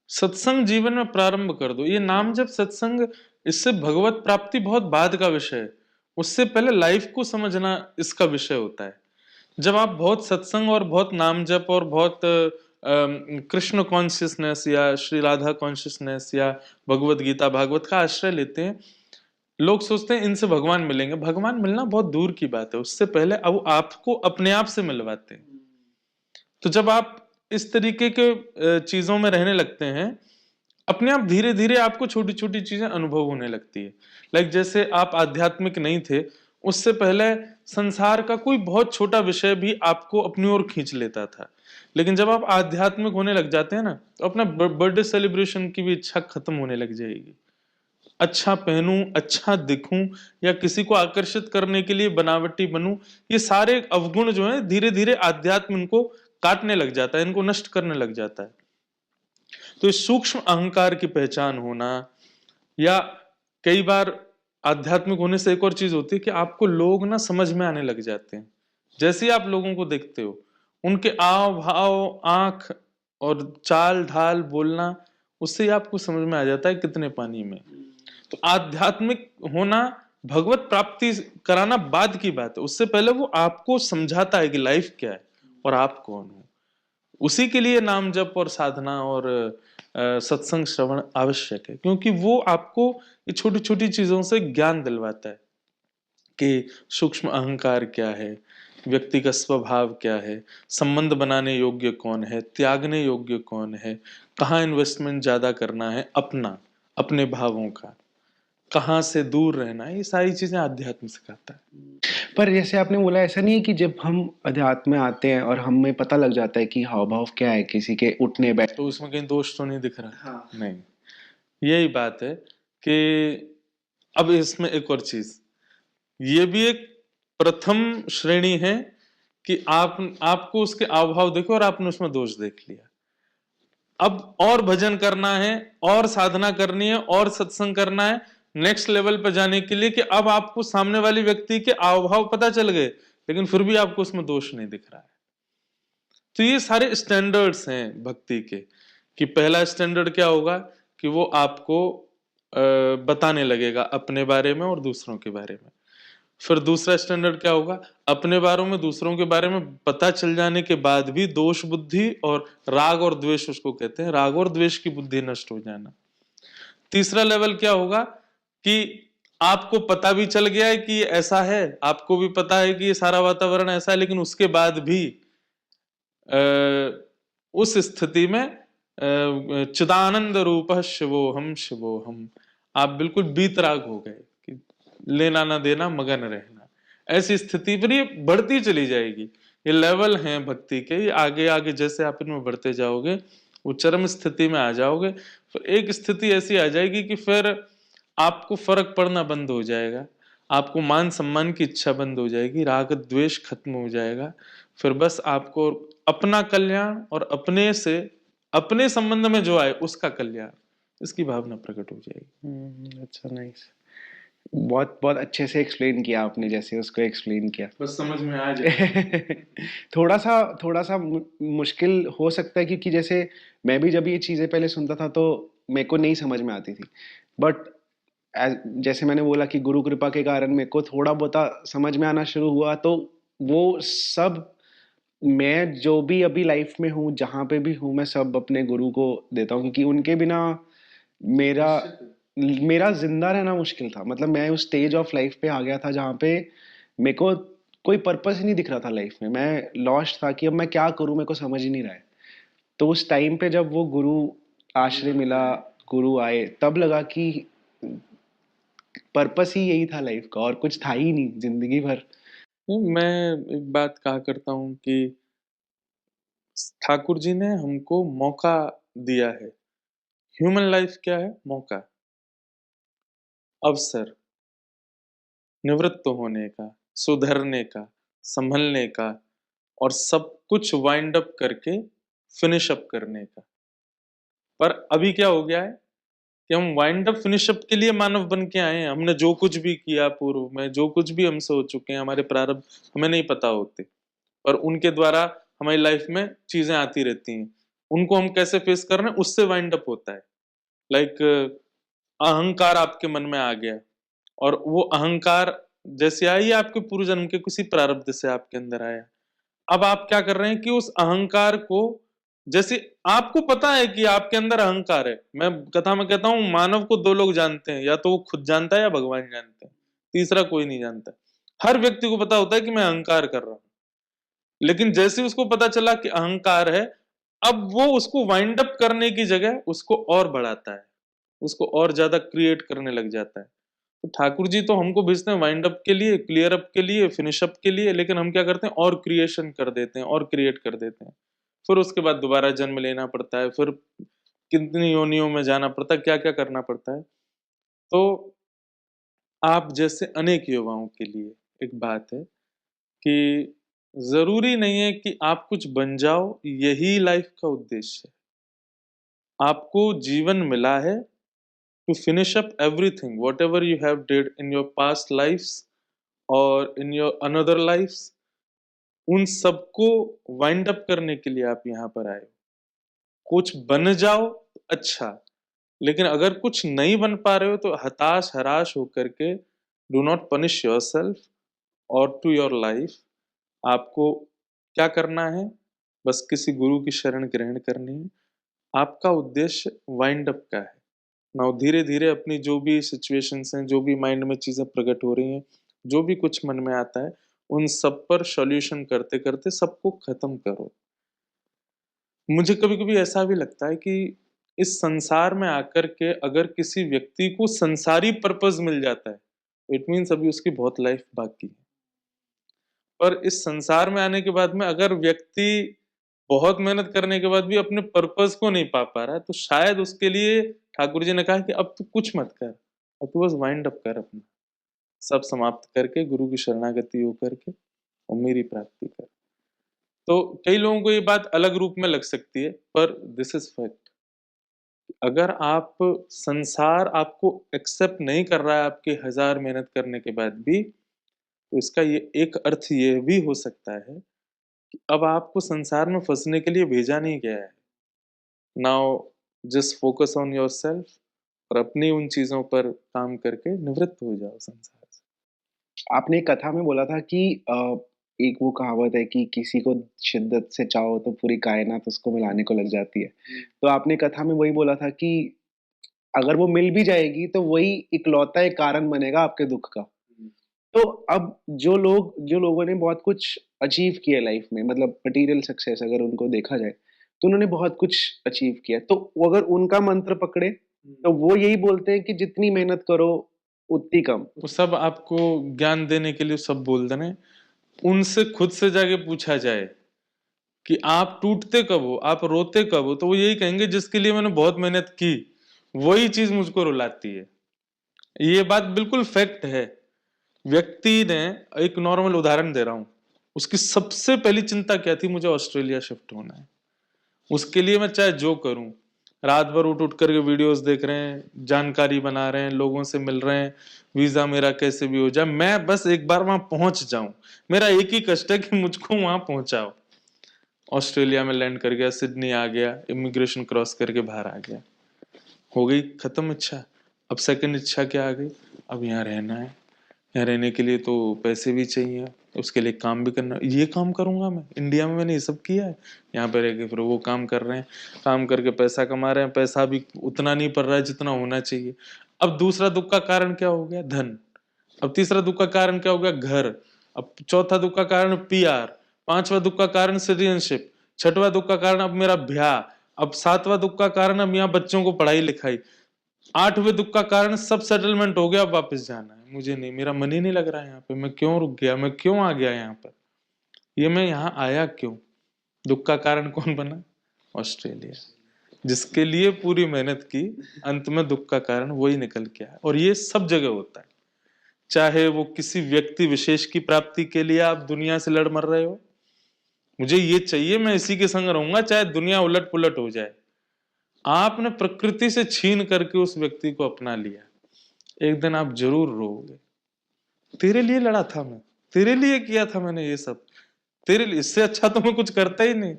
सत्संग जीवन में प्रारंभ कर दो। ये नाम जब सत्संग, इससे भगवत प्राप्ति बहुत बाद का विषय है, उससे पहले लाइफ को समझना इसका विषय होता है। जब आप बहुत सत्संग और बहुत नाम जप और बहुत कृष्ण कॉन्शियसनेस या श्री राधा कॉन्शियसनेस या भगवत गीता भागवत का आश्रय लेते हैं, लोग सोचते हैं इनसे भगवान मिलेंगे। भगवान मिलना बहुत दूर की बात है, उससे पहले अब आपको अपने आप से मिलवाते हैं। तो जब आप इस तरीके के चीजों में रहने लगते हैं, अपने आप धीरे धीरे आपको छोटी छोटी चीजें अनुभव होने लगती है। लाइक जैसे आप आध्यात्मिक नहीं थे, उससे पहले संसार का कोई बहुत छोटा विषय भी आपको अपनी ओर खींच लेता था, लेकिन जब आप आध्यात्मिक होने लग जाते हैं ना, तो अपना बर्थडे सेलिब्रेशन की भी इच्छा खत्म होने लग जाएगी। अच्छा पहनूं, अच्छा दिखूं, या किसी को आकर्षित करने के लिए बनावटी बनूं, ये सारे अवगुण जो है धीरे धीरे आध्यात्म इनको काटने लग जाता है, इनको नष्ट करने लग जाता है। तो इस सूक्ष्म अहंकार की पहचान होना, या कई बार आध्यात्मिक होने से एक और चीज होती है कि आपको लोग ना समझ में आने लग जाते हैं। जैसे ही आप लोगों को देखते हो, उनके आव भाव, आंख और चाल ढाल, बोलना, उससे ही आपको समझ में आ जाता है कितने पानी में। तो आध्यात्मिक होना, भगवत प्राप्ति कराना बाद की बात है, उससे पहले वो आपको समझाता है कि लाइफ क्या है और आप कौन हो। उसी के लिए नाम जप और साधना और सत्संग श्रवण आवश्यक है, क्योंकि वो आपको ये छोटी छोटी चीजों से ज्ञान दिलवाता है कि सूक्ष्म अहंकार क्या है, व्यक्ति का स्वभाव क्या है, संबंध बनाने योग्य कौन है, त्यागने योग्य कौन है, कहाँ इन्वेस्टमेंट ज्यादा करना है अपना, अपने भावों का, कहाँ से दूर रहना है, ये सारी चीजें अध्यात्म सिखाता है। पर जैसे आपने बोला, ऐसा नहीं है कि जब हम अध्यात्म में आते हैं और हमें पता लग जाता है कि हाव भाव क्या है किसी के, उठने बैठ, तो उसमें कहीं दोष तो नहीं दिख रहा? हाँ। नहीं, यही बात है कि अब इसमें एक और चीज, ये भी एक प्रथम श्रेणी है कि आपको उसके हाव भाव देखो और आपने उसमें दोष देख लिया। अब और भजन करना है, और साधना करनी है, और सत्संग करना है नेक्स्ट लेवल पर जाने के लिए, कि अब आपको सामने वाले व्यक्ति के हाव भाव पता चल गए, लेकिन फिर भी आपको उसमें दोष नहीं दिख रहा है। तो ये सारे स्टैंडर्ड्स हैं भक्ति के, कि पहला स्टैंडर्ड क्या होगा कि वो आपको बताने लगेगा अपने बारे में और दूसरों के बारे में। फिर दूसरा स्टैंडर्ड क्या होगा, अपने बारे में दूसरों के बारे में पता चल जाने के बाद भी दोष बुद्धि और राग और द्वेष, उसको कहते हैं राग और द्वेष की बुद्धि नष्ट हो जाना। तीसरा लेवल क्या होगा कि आपको पता भी चल गया है कि ऐसा है, आपको भी पता है कि ये सारा वातावरण ऐसा है, लेकिन उसके बाद भी उस स्थिति में चिदानंद रूप शिवोहम शिवोहम, आप बिल्कुल बीतराग हो गए कि लेना ना देना, मगन रहना। ऐसी स्थिति पर ये बढ़ती चली जाएगी। ये लेवल हैं भक्ति के, ये आगे आगे जैसे आप इनमें बढ़ते जाओगे वो चरम स्थिति में आ जाओगे। फिर एक स्थिति ऐसी आ जाएगी कि फिर आपको फर्क पड़ना बंद हो जाएगा, आपको मान सम्मान की इच्छा बंद हो जाएगी, राग द्वेष खत्म हो जाएगा। फिर बस आपको अपना कल्याण और अपने से, अपने संबंध में जो आए उसका कल्याण, इसकी भावना प्रकट हो जाएगी। अच्छा, नाइस। बहुत बहुत अच्छे से एक्सप्लेन किया आपने, जैसे उसको एक्सप्लेन किया, बस समझ में आ जाए। थोड़ा सा मुश्किल हो सकता है, क्योंकि जैसे मैं भी जब ये चीज़ें पहले सुनता था तो मेरे को नहीं समझ में आती थी, बट जैसे मैंने बोला कि गुरु कृपा के कारण मेरे को थोड़ा बहुत समझ में आना शुरू हुआ, तो वो सब मैं जो भी अभी लाइफ में हूँ, जहाँ पे भी हूँ, मैं सब अपने गुरु को देता हूँ, क्योंकि उनके बिना मेरा मेरा जिंदा रहना मुश्किल था। मतलब मैं उस स्टेज ऑफ लाइफ पे आ गया था जहाँ पे मेरे को कोई पर्पस ही नहीं दिख रहा था लाइफ में, मैं लॉस्ट था कि अब मैं क्या करूँ, मेरे को समझ ही नहीं रहा है। तो उस टाइम पे जब वो गुरु आश्रय मिला, गुरु आए, तब लगा कि पर्पस ही यही था लाइफ का, और कुछ था ही नहीं जिंदगी भर। मैं एक बात कहा करता हूँ कि ठाकुर जी ने हमको मौका दिया है। ह्यूमन लाइफ क्या है? मौका, अवसर, निवृत्त होने का, सुधरने का, संभलने का, और सब कुछ वाइंड अप करके फिनिश अप करने का। पर अभी क्या हो गया है कि हम वाइंड अप फिनिश अप के लिए मानव बन के आए हैं। हमने जो कुछ भी किया पूर्व में, जो कुछ भी हमसे हो चुके हैं, हमारे प्रारब्ध हमें नहीं पता होते, और उनके द्वारा हमारी लाइफ में चीजें आती रहती हैं। उनको हम कैसे फेस कर रहे हैं, उससे वाइंड अप होता है। लाइक अहंकार आपके मन में आ गया, और वो अहंकार जैसे आई आपके पूर्व जन्म के किसी प्रारब्ध से आपके अंदर आया। अब आप क्या कर रहे हैं कि उस अहंकार को, जैसे आपको पता है कि आपके अंदर अहंकार है। मैं कथा में कहता हूं, मानव को दो लोग जानते हैं, या तो वो खुद जानता है या भगवान जानते हैं, तीसरा कोई नहीं जानता। हर व्यक्ति को पता होता है कि मैं अहंकार कर रहा हूं, लेकिन जैसे उसको पता चला कि अहंकार है, अब वो उसको वाइंड अप करने की जगह उसको और बढ़ाता है, उसको और ज्यादा क्रिएट करने लग जाता है। तो ठाकुर जी तो हमको भेजते हैं वाइंड अप के लिए, क्लियर अप के लिए, फिनिश अप के लिए, लेकिन हम क्या करते हैं, और क्रिएशन कर देते हैं और क्रिएट कर देते हैं। फिर उसके बाद दोबारा जन्म लेना पड़ता है, फिर कितनी योनियों में जाना पड़ता है, क्या क्या करना पड़ता है। तो आप जैसे अनेक युवाओं के लिए एक बात है कि जरूरी नहीं है कि आप कुछ बन जाओ, यही लाइफ का उद्देश्य है। आपको जीवन मिला है to finish up everything whatever you have did in your past lives or in your another lives, उन सबको वाइंड अप करने के लिए आप यहाँ पर आए हो। कुछ बन जाओ अच्छा, लेकिन अगर कुछ नहीं बन पा रहे हो तो हताश हराश होकर के डू नॉट पनिश योरसेल्फ और टू योर लाइफ। आपको क्या करना है, बस किसी गुरु की शरण ग्रहण करनी है। आपका उद्देश्य वाइंड अप का है ना। धीरे धीरे अपनी जो भी सिचुएशंस हैं, जो भी माइंड में चीजें प्रकट हो रही हैं, जो भी कुछ मन में आता है, उन सब पर सॉल्यूशन करते करते सबको खत्म करो। मुझे कभी कभी ऐसा भी लगता है कि इस संसार में आकर के अगर किसी व्यक्ति को संसारी पर्पस मिल जाता है, इट मीन्स अभी उसकी बहुत लाइफ बाकी है। पर इस संसार में आने के बाद में अगर व्यक्ति बहुत मेहनत करने के बाद भी अपने पर्पस को नहीं पा पा रहा है, तो शायद उसके लिए ठाकुर जी ने कहा कि अब तू कुछ मत कर, अब तू बस वाइंड अप कर, अपना सब समाप्त करके गुरु की शरणागति होकर के और मेरी प्राप्ति कर। तो कई लोगों को ये बात अलग रूप में लग सकती है, पर दिस इज फैक्ट। अगर आप संसार आपको एक्सेप्ट नहीं कर रहा है आपके हजार मेहनत करने के बाद भी, तो इसका ये एक अर्थ ये भी हो सकता है कि अब आपको संसार में फंसने के लिए भेजा नहीं गया है। Now just focus on yourself, और अपनी उन चीजों पर काम करके निवृत्त हो जाओ संसार से। आपने एक कथा में बोला था कि एक वो कहावत है कि किसी को शिद्दत से चाहो तो पूरी कायनात उसको मिलाने को लग जाती है। तो आपने कथा में वही बोला था कि अगर वो मिल भी जाएगी तो वही इकलौता एक कारण बनेगा आपके दुःख का। तो अब जो लोगों ने बहुत कुछ अचीव किया लाइफ में, मतलब मटेरियल सक्सेस अगर उनको देखा जाए, तो उन्होंने बहुत कुछ अचीव किया। तो वो अगर उनका मंत्र पकड़े, तो वो यही बोलते हैं कि जितनी मेहनत करो उतनी कम। वो सब आपको ज्ञान देने के लिए सब बोल देने। उनसे खुद से जाके पूछा जाए कि आप टूटते कब हो, आप रोते कब हो, तो वो यही कहेंगे जिसके लिए मैंने बहुत मेहनत की, वही चीज मुझको रुलाती है। ये बात बिल्कुल फैक्ट है। व्यक्ति ने, एक नॉर्मल उदाहरण दे रहा हूं, उसकी सबसे पहली चिंता क्या थी, मुझे ऑस्ट्रेलिया शिफ्ट होना है। उसके लिए मैं चाहे जो करूं, रात भर उठ उठ करके वीडियोस देख रहे हैं, जानकारी बना रहे हैं, लोगों से मिल रहे हैं, वीजा मेरा कैसे भी हो जाए, मैं बस एक बार वहां पहुंच जाऊं। मेरा एक ही कष्ट है कि मुझको वहां पहुंचाओ। ऑस्ट्रेलिया में लैंड कर गया, सिडनी आ गया, इमिग्रेशन क्रॉस करके बाहर आ गया, हो गई खत्म इच्छा। अब सेकंड इच्छा क्या आ गई, अब यहाँ रहना है। यहाँ रहने के लिए तो पैसे भी चाहिए, उसके लिए काम भी करना। ये काम करूंगा मैं, इंडिया में मैंने ये सब किया है, यहाँ पे रह के फिर वो काम कर रहे हैं, काम करके पैसा कमा रहे हैं, पैसा भी उतना नहीं पड़ रहा है जितना होना चाहिए। अब दूसरा दुख का कारण क्या हो गया, धन। अब तीसरा दुख का कारण क्या हो गया, घर। अब चौथा दुख का कारण पीआर। पांचवा दुख का कारण सिटीजनशिप। छठवां दुख का कारण अब मेरा ब्याह। अब सातवां दुख का कारण अब यहाँ बच्चों को पढ़ाई लिखाई। आठवें दुख का कारण सब सेटलमेंट हो गया, अब वापस जाना है मुझे, नहीं, मेरा मन ही नहीं लग रहा है यहाँ पे, मैं क्यों रुक गया, मैं क्यों आ गया यहाँ पर, ये मैं यहाँ आया क्यों। दुख का कारण कौन बना, ऑस्ट्रेलिया। जिसके लिए पूरी मेहनत की, अंत में दुख का कारण वही निकल के आया। और ये सब जगह होता है, चाहे वो किसी व्यक्ति विशेष की प्राप्ति के लिए आप दुनिया से लड़ मर रहे हो, मुझे ये चाहिए, मैं इसी के संग रहूंगा चाहे दुनिया उलट पुलट हो जाए, आपने प्रकृति से छीन करके उस व्यक्ति को अपना लिया, एक दिन आप जरूर रोओगे। तेरे लिए लड़ा था मैं, तेरे लिए किया था मैंने ये सब, तेरे लिए, इससे अच्छा तो मैं कुछ करता ही नहीं।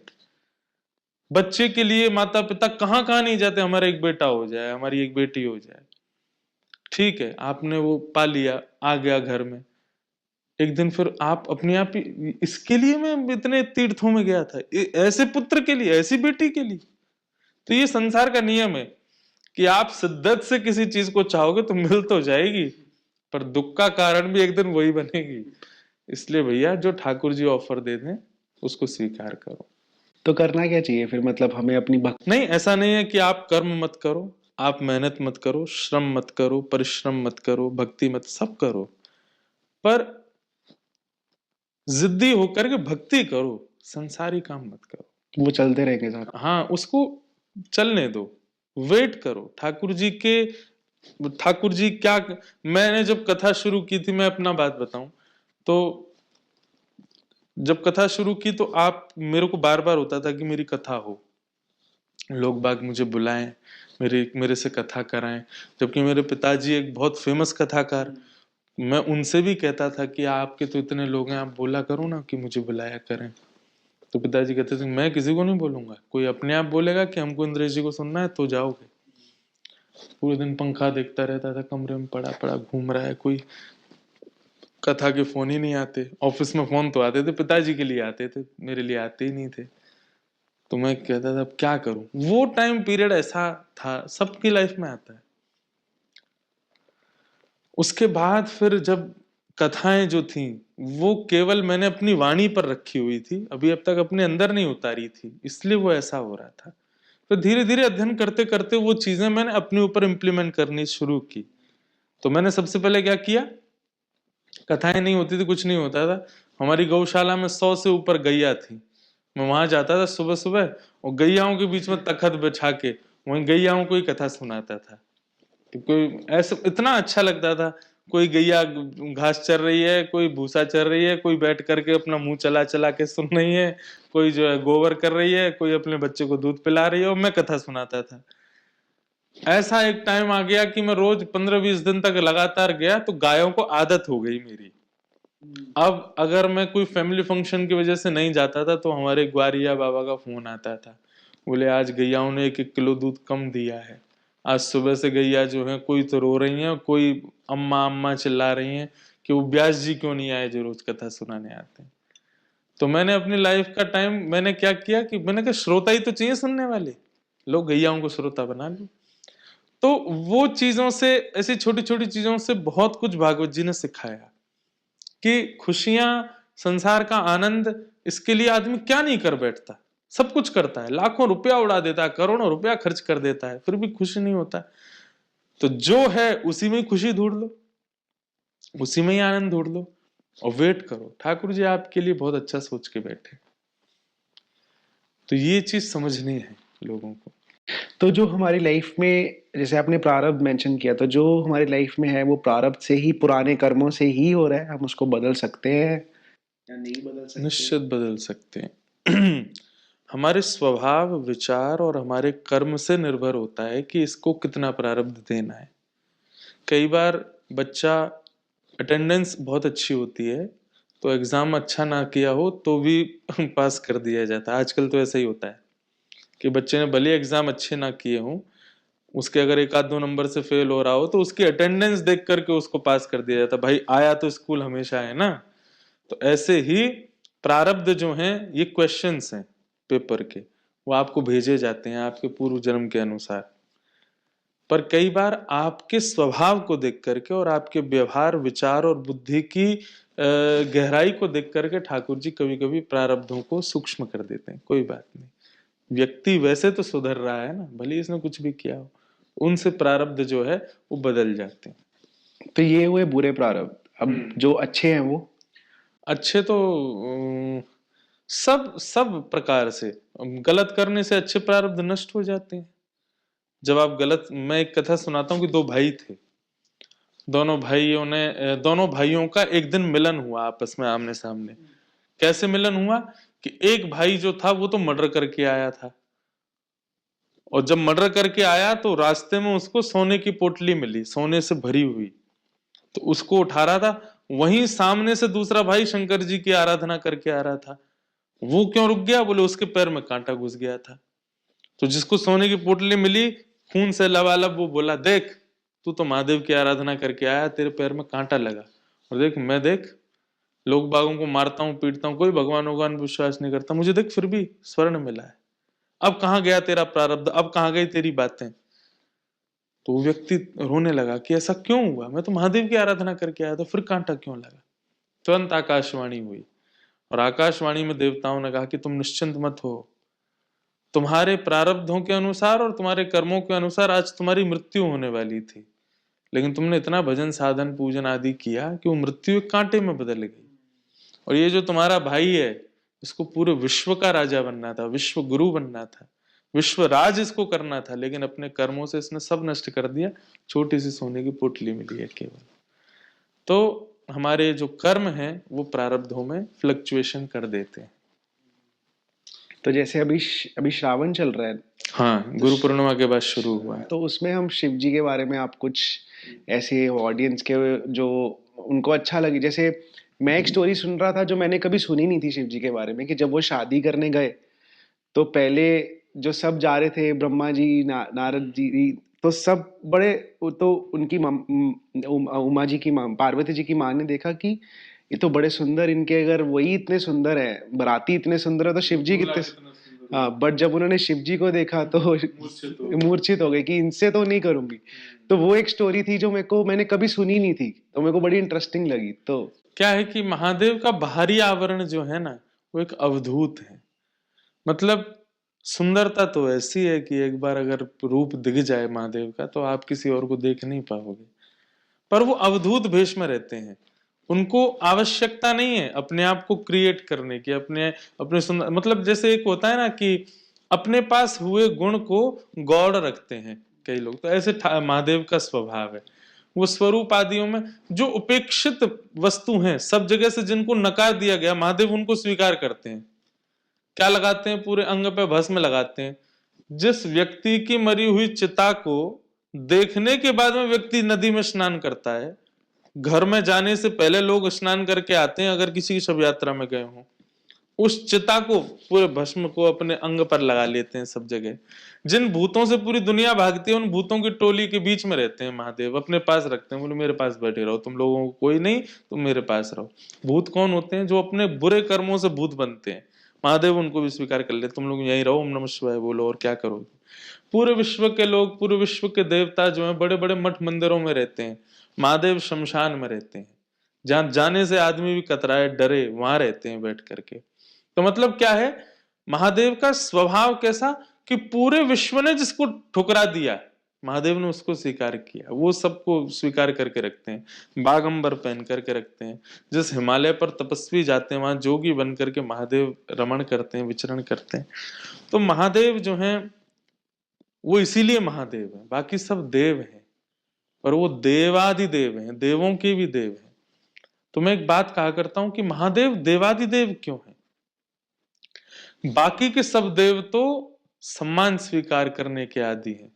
बच्चे के लिए माता पिता कहां कहां नहीं जाते, हमारा एक बेटा हो जाए, हमारी एक बेटी हो जाए। ठीक है, आपने वो पा लिया, आ गया घर में। एक दिन फिर आप अपने आप ही, इसके लिए मैं इतने तीर्थों में गया था, ऐसे पुत्र के लिए, ऐसी बेटी के लिए। तो ये संसार का नियम है कि आप शिद्दत से किसी चीज को चाहोगे तो मिल तो जाएगी, पर दुख का कारण भी एक दिन वही बनेगी। इसलिए भैया जो ठाकुर जी ऑफर दे दें उसको स्वीकार करो। तो करना क्या चाहिए फिर, मतलब हमें अपनी भक्ति? नहीं, ऐसा नहीं है कि आप कर्म मत करो, आप मेहनत मत करो, श्रम मत करो, परिश्रम मत करो, भक्ति मत, सब करो, पर जिद्दी होकर के भक्ति करो, संसारी काम मत करो। वो चलते रहेंगे साथ। हाँ, उसको चलने दो, वेट करो ठाकुर जी के। ठाकुर जी क्या, मैंने जब कथा शुरू की थी, मैं अपना बात बताऊं तो जब कथा शुरू की तो आप, मेरे को बार बार होता था कि मेरी कथा हो, लोग बाग मुझे बुलाएं, मेरे से कथा कराएं। जबकि मेरे पिताजी एक बहुत फेमस कथाकार, मैं उनसे भी कहता था कि आपके तो इतने लोग हैं, आप बोला करो ना कि मुझे बुलाया करें। तो पिताजी कहते थे मैं किसी को नहीं बोलूंगा, कोई अपने आप बोलेगा कि हमको इंद्रेश जी को सुनना है तो जाओगे। पूरे दिन पंखा देखता रहता था, कमरे में पड़ा पड़ा घूम रहा है, कोई कथा के फोन ही नहीं आते। ऑफिस में फोन तो आते थे, पिताजी के लिए आते थे, मेरे लिए आते ही नहीं थे। तो मैं कहता था अब क्या करूं। वो टाइम पीरियड ऐसा था, सबकी लाइफ में आता है। उसके बाद फिर जब कथाएं जो थी वो केवल मैंने अपनी वाणी पर रखी हुई थी, अभी अब तक अपने अंदर नहीं उतारी थी, इसलिए वो ऐसा हो रहा था। फिर धीरे धीरे अध्ययन करते करते वो चीजें मैंने अपने ऊपर इंप्लीमेंट करनी शुरू की। तो मैंने सबसे पहले क्या किया, कथाएं नहीं होती थी, कुछ नहीं होता था, हमारी गौशाला में 100 से ऊपर गैया थी। मैं वहां जाता था सुबह सुबह और गैयाओं के बीच में तखत बिछा के वहीं गैयाओं को ही कथा सुनाता था। तो कोई ऐसा इतना अच्छा लगता था, कोई गैया घास चर रही है, कोई भूसा चर रही है, कोई बैठ करके अपना मुंह चला चला के सुन रही है, कोई जो है गोबर कर रही है, कोई अपने बच्चे को दूध पिला रही है, और मैं कथा सुनाता था। ऐसा एक टाइम आ गया कि मैं रोज 15-20 दिन तक लगातार गया, तो गायों को आदत हो गई मेरी। अब अगर मैं कोई फैमिली फंक्शन की वजह से नहीं जाता था तो हमारे ग्वारिया बाबा का फोन आता था, बोले आज गैयाओं ने 1-1 किलो दूध कम दिया है, आज सुबह से गैया जो है कोई तो रो रही है, कोई अम्मा अम्मा चिल्ला रही हैं कि वो व्यास जी क्यों नहीं आए जो रोज कथा सुनाने आते हैं। तो मैंने अपनी लाइफ का टाइम मैंने क्या किया कि मैंने कहा श्रोता ही तो चाहिए सुनने वाले, लोग गैयाओं को श्रोता बना लो। तो वो चीजों से, ऐसी छोटी छोटी चीजों से बहुत कुछ भागवत जी ने सिखाया कि खुशियां, संसार का आनंद, इसके लिए आदमी क्या नहीं कर बैठता, सब कुछ करता है, लाखों रुपया उड़ा देता है, करोड़ों रुपया खर्च कर देता है, फिर भी खुशी नहीं होता। तो जो है उसी में खुशी ढूंढ लो, उसी में ही आनंद ढूंढ लो, और वेट करो, ठाकुर जी आपके लिए बहुत अच्छा सोच के बैठे। तो ये चीज समझनी है लोगों को। तो जो हमारी लाइफ में, जैसे आपने प्रारब्ध मेंशन किया, तो जो हमारी लाइफ में है वो प्रारब्ध से ही, पुराने कर्मों से ही हो रहा है, हम उसको बदल सकते हैं या नहीं बदल सकते? निश्चित बदल सकते हैं। हमारे स्वभाव, विचार और हमारे कर्म से निर्भर होता है कि इसको कितना प्रारब्ध देना है। कई बार बच्चा, अटेंडेंस बहुत अच्छी होती है तो एग्जाम अच्छा ना किया हो तो भी पास कर दिया जाता है। आजकल तो ऐसा ही होता है कि बच्चे ने भले एग्जाम अच्छे ना किए हों, उसके अगर 1-2 नंबर से फेल हो रहा हो तो उसकी अटेंडेंस देख करके उसको पास कर दिया जाता है, भाई आया तो स्कूल हमेशा है ना। तो ऐसे ही प्रारब्ध जो हैं, ये क्वेश्चंस हैं पेपर के, वो आपको भेजे जाते हैं आपके पूर्व जन्म के अनुसार। पर कई बार आपके स्वभाव को देख करके और आपके व्यवहार, विचार और बुद्धि की गहराई को देख करके ठाकुर जी कभी कभी प्रारब्धों को सूक्ष्म कर देते हैं। कोई बात नहीं, व्यक्ति वैसे तो सुधर रहा है ना, भले इसने कुछ भी किया हो, उनसे प्रारब्ध जो है वो बदल जाते हैं। तो ये हुए बुरे प्रारब्ध। अब जो अच्छे हैं वो अच्छे तो सब सब प्रकार से, गलत करने से अच्छे प्रारब्ध नष्ट हो जाते हैं। जब आप गलत, मैं एक कथा सुनाता हूँ कि 2 भाई थे, दोनों भाइयों का एक दिन मिलन हुआ आपस में आमने सामने। कैसे मिलन हुआ कि एक भाई जो था वो तो मर्डर करके आया था और जब मर्डर करके आया तो रास्ते में उसको सोने की पोटली मिली, सोने से भरी हुई, तो उसको उठा रहा था। वहीं सामने से दूसरा भाई शंकर जी की आराधना करके आ रहा था, वो क्यों रुक गया? बोले उसके पैर में कांटा घुस गया था। तो जिसको सोने की पोटली मिली, खून से लबालब, वो बोला देख तू तो महादेव की आराधना करके आया, तेरे पैर में कांटा लगा, और देख मैं, देख लोग बागों को मारता हूं, पीटता हूं, कोई भगवान भगवान विश्वास नहीं करता, मुझे देख फिर भी स्वर्ण मिला है। अब कहां गया तेरा प्रारब्ध, अब कहां गई तेरी बातें? तो वो व्यक्ति रोने लगा कि ऐसा क्यों हुआ, मैं तो महादेव की आराधना करके आया था, फिर कांटा क्यों लगा? तुरंत आकाशवाणी हुई, और आकाशवाणी में देवताओं ने कहा कि तुम निश्चिंत मत हो, तुम्हारे प्रारब्धों के अनुसार और तुम्हारे कर्मों के अनुसार आज तुम्हारी मृत्यु होने वाली थी, लेकिन तुमने इतना भजन साधन पूजन आदि किया कि वो मृत्यु एक कांटे में बदल गई। और ये जो तुम्हारा भाई है, इसको पूरे विश्व का राजा बनना था, विश्व गुरु बनना था, विश्व राज इसको करना था, लेकिन अपने कर्मों से इसने सब नष्ट कर दिया, छोटी सी सोने की पोटली मिली है केवल। तो हमारे जो कर्म हैं वो प्रारब्धों में फ्लक्चुएशन कर देते हैं। तो जैसे अभी श्रावण चल रहा है, हाँ, गुरु पूर्णिमा के बाद शुरू हुआ है। तो उसमें हम शिव जी के बारे में आप कुछ ऐसे ऑडियंस के जो उनको अच्छा लगे, जैसे मैं एक स्टोरी सुन रहा था जो मैंने कभी सुनी नहीं थी शिव जी के बारे में, कि जब वो शादी करने गए तो पहले जो सब जा रहे थे, ब्रह्मा जी, नारद जी, तो सब बड़े, तो उनकी उमा जी की माँ, पार्वती जी की माँ ने देखा कि ये तो बड़े सुंदर, इनके अगर वही इतने सुंदर है, बराती इतने सुंदर है, तो शिव जी कितने। हाँ, बट जब उन्होंने शिव जी को देखा तो मूर्छित हो गए कि इनसे तो नहीं करूंगी। तो वो एक स्टोरी थी जो मैंने कभी सुनी नहीं थी, तो मेरे को बड़ी इंटरेस्टिंग लगी। तो क्या है कि महादेव का बाहरी आवरण जो है ना, वो एक अवधूत है। मतलब सुंदरता तो ऐसी है कि एक बार अगर रूप दिख जाए महादेव का तो आप किसी और को देख नहीं पाओगे, पर वो अवधूत भेष में रहते हैं। उनको आवश्यकता नहीं है अपने आप को क्रिएट करने की, अपने अपने सुंदर, मतलब जैसे एक होता है ना कि अपने पास हुए गुण को गौड़ रखते हैं कई लोग, तो ऐसे महादेव का स्वभाव है। वो स्वरूप आदियों में जो उपेक्षित वस्तु हैं, सब जगह से जिनको नकार दिया गया, महादेव उनको स्वीकार करते हैं। क्या लगाते हैं? पूरे अंग पे भस्म लगाते हैं। जिस व्यक्ति की मरी हुई चिता को देखने के बाद में व्यक्ति नदी में स्नान करता है, घर में जाने से पहले लोग स्नान करके आते हैं, अगर किसी की शव यात्रा में गए हों, उस चिता को, पूरे भस्म को अपने अंग पर लगा लेते हैं सब जगह। जिन भूतों से पूरी दुनिया भागती है, उन भूतों की टोली के बीच में रहते हैं महादेव, अपने पास रखते हैं, बोले मेरे पास बैठे रहो, तुम लोगों को कोई नहीं, तुम मेरे पास रहो। भूत कौन होते हैं? जो अपने बुरे कर्मों से भूत बनते हैं, महादेव उनको भी स्वीकार कर लेते, तुम लोग यहीं रहो, ओम नमः शिवाय बोलो, और क्या करोगे। पूरे विश्व के लोग, पूरे विश्व के देवता जो हैं, बड़े बड़े मठ मंदिरों में रहते हैं, महादेव शमशान में रहते हैं, जहां जाने से आदमी भी कतराए, डरे, वहां रहते हैं बैठ करके। तो मतलब क्या है, महादेव का स्वभाव कैसा कि पूरे विश्व ने जिसको ठुकरा दिया, महादेव ने उसको स्वीकार किया, वो सबको स्वीकार करके रखते हैं, बागंबर पहन करके रखते हैं। जिस हिमालय पर तपस्वी जाते हैं, वहां जोगी बन करके महादेव रमण करते हैं, विचरण करते हैं। तो महादेव जो हैं वो इसीलिए महादेव है, बाकी सब देव हैं, पर वो देवादिदेव हैं, देवों के भी देव हैं। तो मैं एक बात कहा करता हूं कि महादेव देवादिदेव क्यों है? बाकी के सब देव तो सम्मान स्वीकार करने के आदि हैं,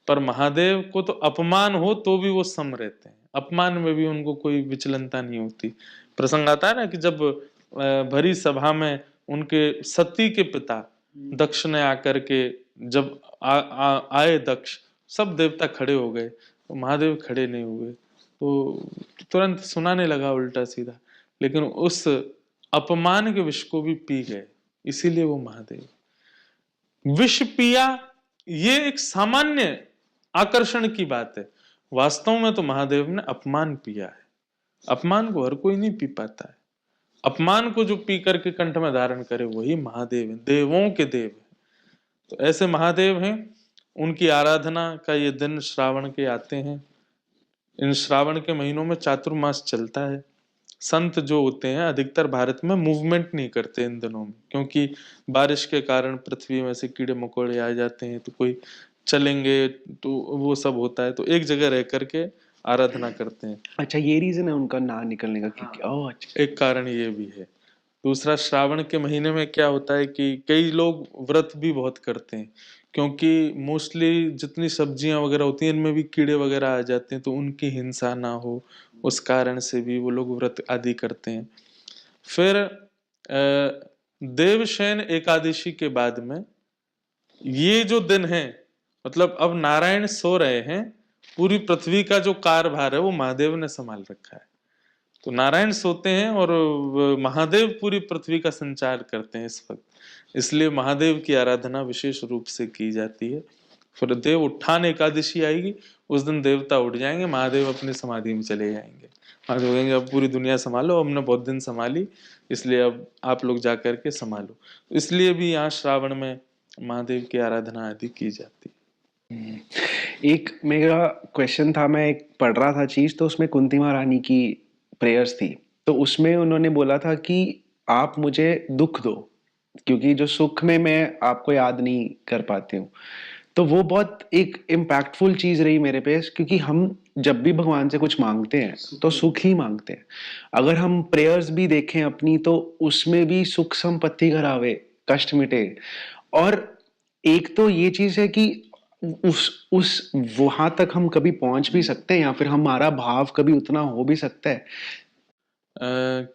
पर महादेव को तो अपमान हो तो भी वो सम रहते हैं, अपमान में भी उनको कोई विचलनता नहीं होती। प्रसंग आता है ना कि जब भरी सभा में उनके सती के पिता दक्ष ने आकर के, जब आए दक्ष, सब देवता खड़े हो गए, तो महादेव खड़े नहीं हुए, तो तुरंत सुनाने लगा उल्टा सीधा, लेकिन उस अपमान के विष को भी पी गए, इसीलिए वो महादेव। विष पिया, ये एक सामान्य आकर्षण की बात है, वास्तव में तो महादेव ने अपमान पिया है। अपमान को हर कोई नहीं पी पाता है, अपमान को जो पी करके कंठ में धारण करे वही महादेव है, देवों के देव है। तो ऐसे महादेव हैं, उनकी आराधना का ये दिन श्रावण के आते हैं। इन श्रावण के महीनों में चातुर्मास चलता है। संत जो होते हैं अधिकतर भारत में मूवमेंट नहीं करते इन दिनों में, क्योंकि बारिश के कारण पृथ्वी में से कीड़े मकोड़े आ जाते हैं, तो कोई चलेंगे तो वो सब होता है, तो एक जगह रह करके आराधना करते हैं। अच्छा, ये रीजन है उनका ना निकलने का? क्योंकि ओह अच्छा, एक कारण ये भी है। दूसरा, श्रावण के महीने में क्या होता है कि कई लोग व्रत भी बहुत करते हैं, क्योंकि मोस्टली जितनी सब्जियां वगैरह होती हैं इनमें भी कीड़े वगैरह आ जाते हैं, तो उनकी हिंसा ना हो उस कारण से भी वो लोग व्रत आदि करते हैं। फिर देवशयन एकादशी के बाद में ये जो दिन है, मतलब अब नारायण सो रहे हैं, पूरी पृथ्वी का जो कार्यभार है वो महादेव ने संभाल रखा है। तो नारायण सोते हैं और महादेव पूरी पृथ्वी का संचार करते हैं इस वक्त, इसलिए महादेव की आराधना विशेष रूप से की जाती है। फिर देव उत्थान एकादशी आएगी, उस दिन देवता उठ जाएंगे, महादेव अपनी समाधि में चले जाएंगे। महादेव कहेंगे अब पूरी दुनिया संभालो, हमने बहुत दिन संभाली, इसलिए अब आप लोग जाकर के संभालो। इसलिए भी यहाँ श्रावण में महादेव की आराधना आदि की जाती है। एक मेरा क्वेश्चन था, मैं एक पढ़ रहा था चीज, तो उसमें कुंती महारानी की प्रेयर्स थी, तो उसमें उन्होंने बोला था कि आप मुझे दुख दो, क्योंकि जो सुख में मैं आपको याद नहीं कर पाती हूँ। तो वो बहुत एक इम्पैक्टफुल चीज रही मेरे पे, क्योंकि हम जब भी भगवान से कुछ मांगते हैं तो सुख ही मांगते हैं। अगर हम प्रेयर्स भी देखें अपनी, तो उसमें भी सुख संपत्ति घर आवे, कष्ट मिटे। और एक तो ये चीज है कि उस वहां तक हम कभी पहुंच भी सकते हैं, या फिर हमारा भाव कभी उतना हो भी सकता है।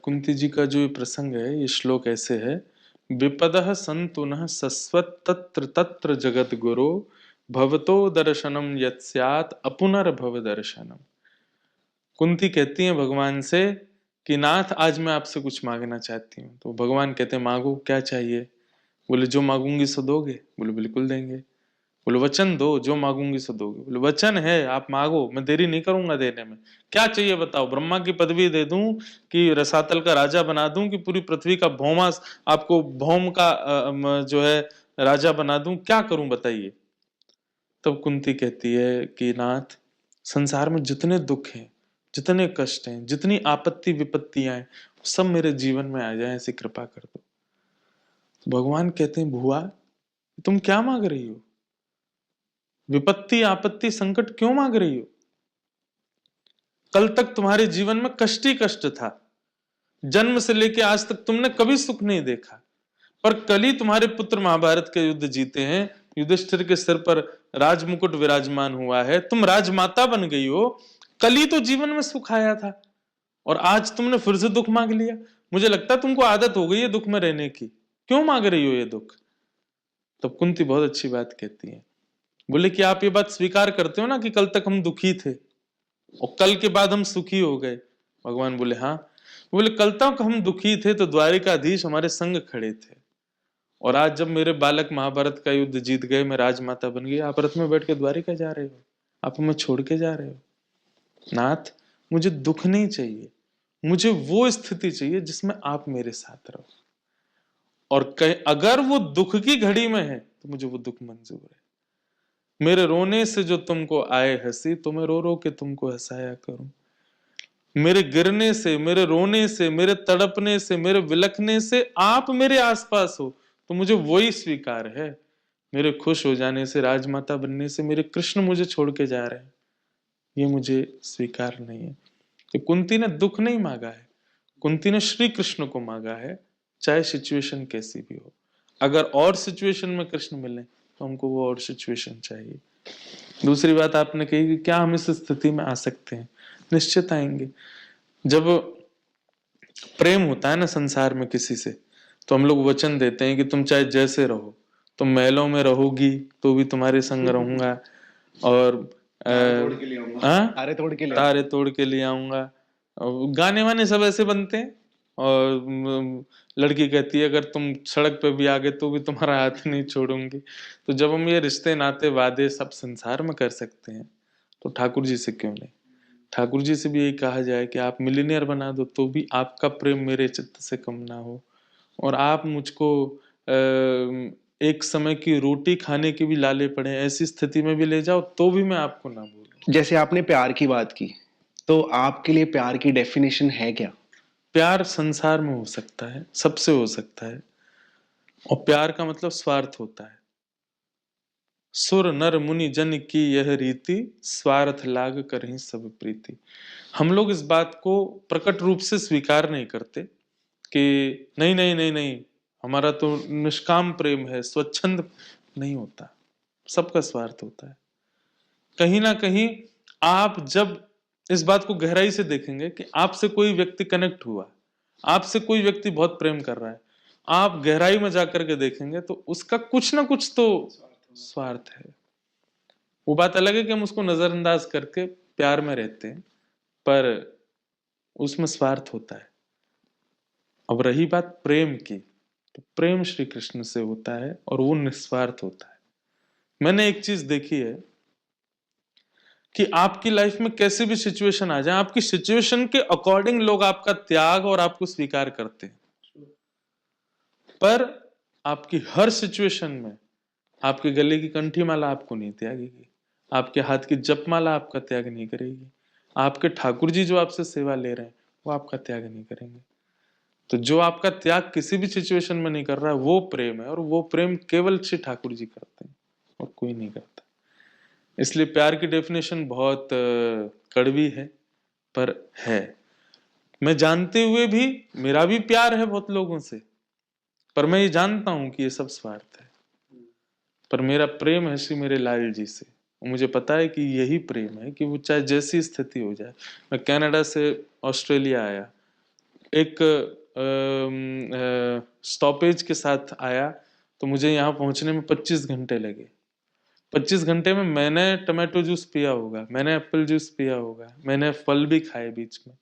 कुंती जी का जो ये प्रसंग है, ये श्लोक ऐसे है, विपदः सन्तुनः सस्वत् तत्र तत्र जगत गुरो भवतो दर्शनम यत्स्यात् अपुनर्भव दर्शनम। कुंती कहती है भगवान से कि नाथ आज मैं आपसे कुछ मांगना चाहती हूँ। तो भगवान कहते हैं मांगो, क्या चाहिए? बोले जो मांगूंगी सो दोगे? बोले बिल्कुल देंगे। बोले वचन दो, जो मांगूंगी सो दोगे? बोले वचन है, आप मांगो, मैं देरी नहीं करूंगा देने में। क्या चाहिए बताओ? ब्रह्मा की पदवी दे दूं कि रसातल का राजा बना दूं, कि पूरी पृथ्वी का भौमा आपको भौम का जो है राजा बना दूं? क्या करूं बताइए? तब कुंती कहती है कि नाथ, संसार में जितने दुख हैं, जितने कष्ट हैं, जितनी आपत्ति विपत्तियां हैं, सब मेरे जीवन में आ जाए, ऐसी कृपा कर दो। तो भगवान कहते हैं भुआ, तुम क्या मांग रही हो? विपत्ति आपत्ति संकट क्यों मांग रही हो? कल तक तुम्हारे जीवन में कष्ट ही कष्ट था, जन्म से लेके आज तक तुमने कभी सुख नहीं देखा। पर कल ही तुम्हारे पुत्र महाभारत के युद्ध जीते हैं, युधिष्ठिर के सिर पर राजमुकुट विराजमान हुआ है, तुम राजमाता बन गई हो। कल ही तो जीवन में सुख आया था, और आज तुमने फिर से दुख मांग लिया। मुझे लगता है तुमको आदत हो गई है दुख में रहने की, क्यों मांग रही हो ये दुख? तब कुंती बहुत अच्छी बात कहती है, बोले कि आप ये बात स्वीकार करते हो ना कि कल तक हम दुखी थे और कल के बाद हम सुखी हो गए? भगवान बोले हाँ। बोले कल तक हम दुखी थे तो द्वारिकाधीश हमारे संग खड़े थे, और आज जब मेरे बालक महाभारत का युद्ध जीत गए, मैं राजमाता बन गई, आप रथ में बैठ के द्वारिका जा रहे हो, आप हमें छोड़ के जा रहे हो। नाथ, मुझे दुख नहीं चाहिए, मुझे वो स्थिति चाहिए जिसमें आप मेरे साथ रहो, और अगर वो दुख की घड़ी में है तो मुझे वो दुख मंजूर है। मेरे रोने से जो तुमको आए हंसी, तो मैं रो रो के तुमको हंसाया करूं। मेरे गिरने से, मेरे रोने से, मेरे तड़पने से, मेरे विलखने से आप मेरे आसपास हो, तो मुझे वही स्वीकार है। मेरे खुश हो जाने से, राजमाता बनने से मेरे कृष्ण मुझे छोड़ के जा रहे हैं, ये मुझे स्वीकार नहीं है। तो कुंती ने दुख नहीं मांगा है, कुंती ने श्री कृष्ण को मांगा है, चाहे सिचुएशन कैसी भी हो। अगर और सिचुएशन में कृष्ण मिले तो हमको वो और सिचुएशन चाहिए। दूसरी बात आपने कही कि क्या हम इस स्थिति में आ सकते हैं? निश्चित आएंगे। जब प्रेम होता है ना संसार में किसी से, तो हम लोग वचन देते हैं कि तुम चाहे जैसे रहो, तुम महलों में रहोगी तो भी तुम्हारे संग रहूंगा, और तारे तोड़ के ले आऊंगा। गाने वाने सब ऐसे बनते हैं, और लड़की कहती है अगर तुम सड़क पे भी आ गए तो भी तुम्हारा हाथ नहीं छोड़ूंगी। तो जब हम ये रिश्ते नाते वादे सब संसार में कर सकते हैं, तो ठाकुर जी से क्यों नहीं? ठाकुर जी से भी यही कहा जाए कि आप मिलीनियर बना दो तो भी आपका प्रेम मेरे चित्त से कम ना हो, और आप मुझको एक समय की रोटी खाने की भी लाले पड़े ऐसी स्थिति में भी ले जाओ तो भी मैं आपको ना भूलूं। जैसे आपने प्यार की बात की, तो आपके लिए प्यार की डेफिनेशन है क्या? प्यार संसार में हो सकता है, सबसे हो सकता है, और प्यार का मतलब स्वार्थ होता है। सुर नर मुनि जन की यह रीति, स्वार्थ लाग करहीं सब प्रीति। हम लोग इस बात को प्रकट रूप से स्वीकार नहीं करते, कि नहीं नहीं नहीं नहीं, हमारा तो निष्काम प्रेम है, स्वच्छंद नहीं होता, सबका स्वार्थ होता है। कहीं ना कहीं आप जब इस बात को गहराई से देखेंगे कि आपसे कोई व्यक्ति कनेक्ट हुआ, आपसे कोई व्यक्ति बहुत प्रेम कर रहा है, आप गहराई में जाकर के देखेंगे तो उसका कुछ ना कुछ तो स्वार्थ है। वो बात अलग है कि हम उसको नजरअंदाज करके प्यार में रहते हैं, पर उसमें स्वार्थ होता है। अब रही बात प्रेम की, तो प्रेम श्री कृष्ण से होता है और वो निस्वार्थ होता है। मैंने एक चीज देखी है कि आपकी लाइफ में कैसे भी सिचुएशन आ जाए, आपकी सिचुएशन के अकॉर्डिंग लोग आपका त्याग और आपको स्वीकार करते हैं, पर आपकी हर सिचुएशन में आपके गले की कंठी माला आपको नहीं त्यागेगी, आपके हाथ की जपमाला आपका त्याग नहीं करेगी, आपके ठाकुर जी जो आपसे सेवा ले रहे हैं वो आपका त्याग नहीं करेंगे। तो जो आपका त्याग किसी भी सिचुएशन में नहीं कर रहा है वो प्रेम है, और वो प्रेम केवल श्री ठाकुर जी करते हैं और कोई नहीं करता। इसलिए प्यार की डेफिनेशन बहुत कड़वी है, पर है। मैं जानते हुए भी, मेरा भी प्यार है बहुत लोगों से, पर मैं ये जानता हूं कि ये सब स्वार्थ है। पर मेरा प्रेम है श्री मेरे लाल जी से, मुझे पता है कि यही प्रेम है कि वो चाहे जैसी स्थिति हो जाए। मैं कनाडा से ऑस्ट्रेलिया आया, एक स्टॉपेज के साथ आया, तो मुझे यहाँ पहुंचने में 25 घंटे लगे। 25 घंटे में मैंने टमाटो जूस पिया होगा, मैंने एप्पल जूस पिया होगा, मैंने फल भी खाए बीच में।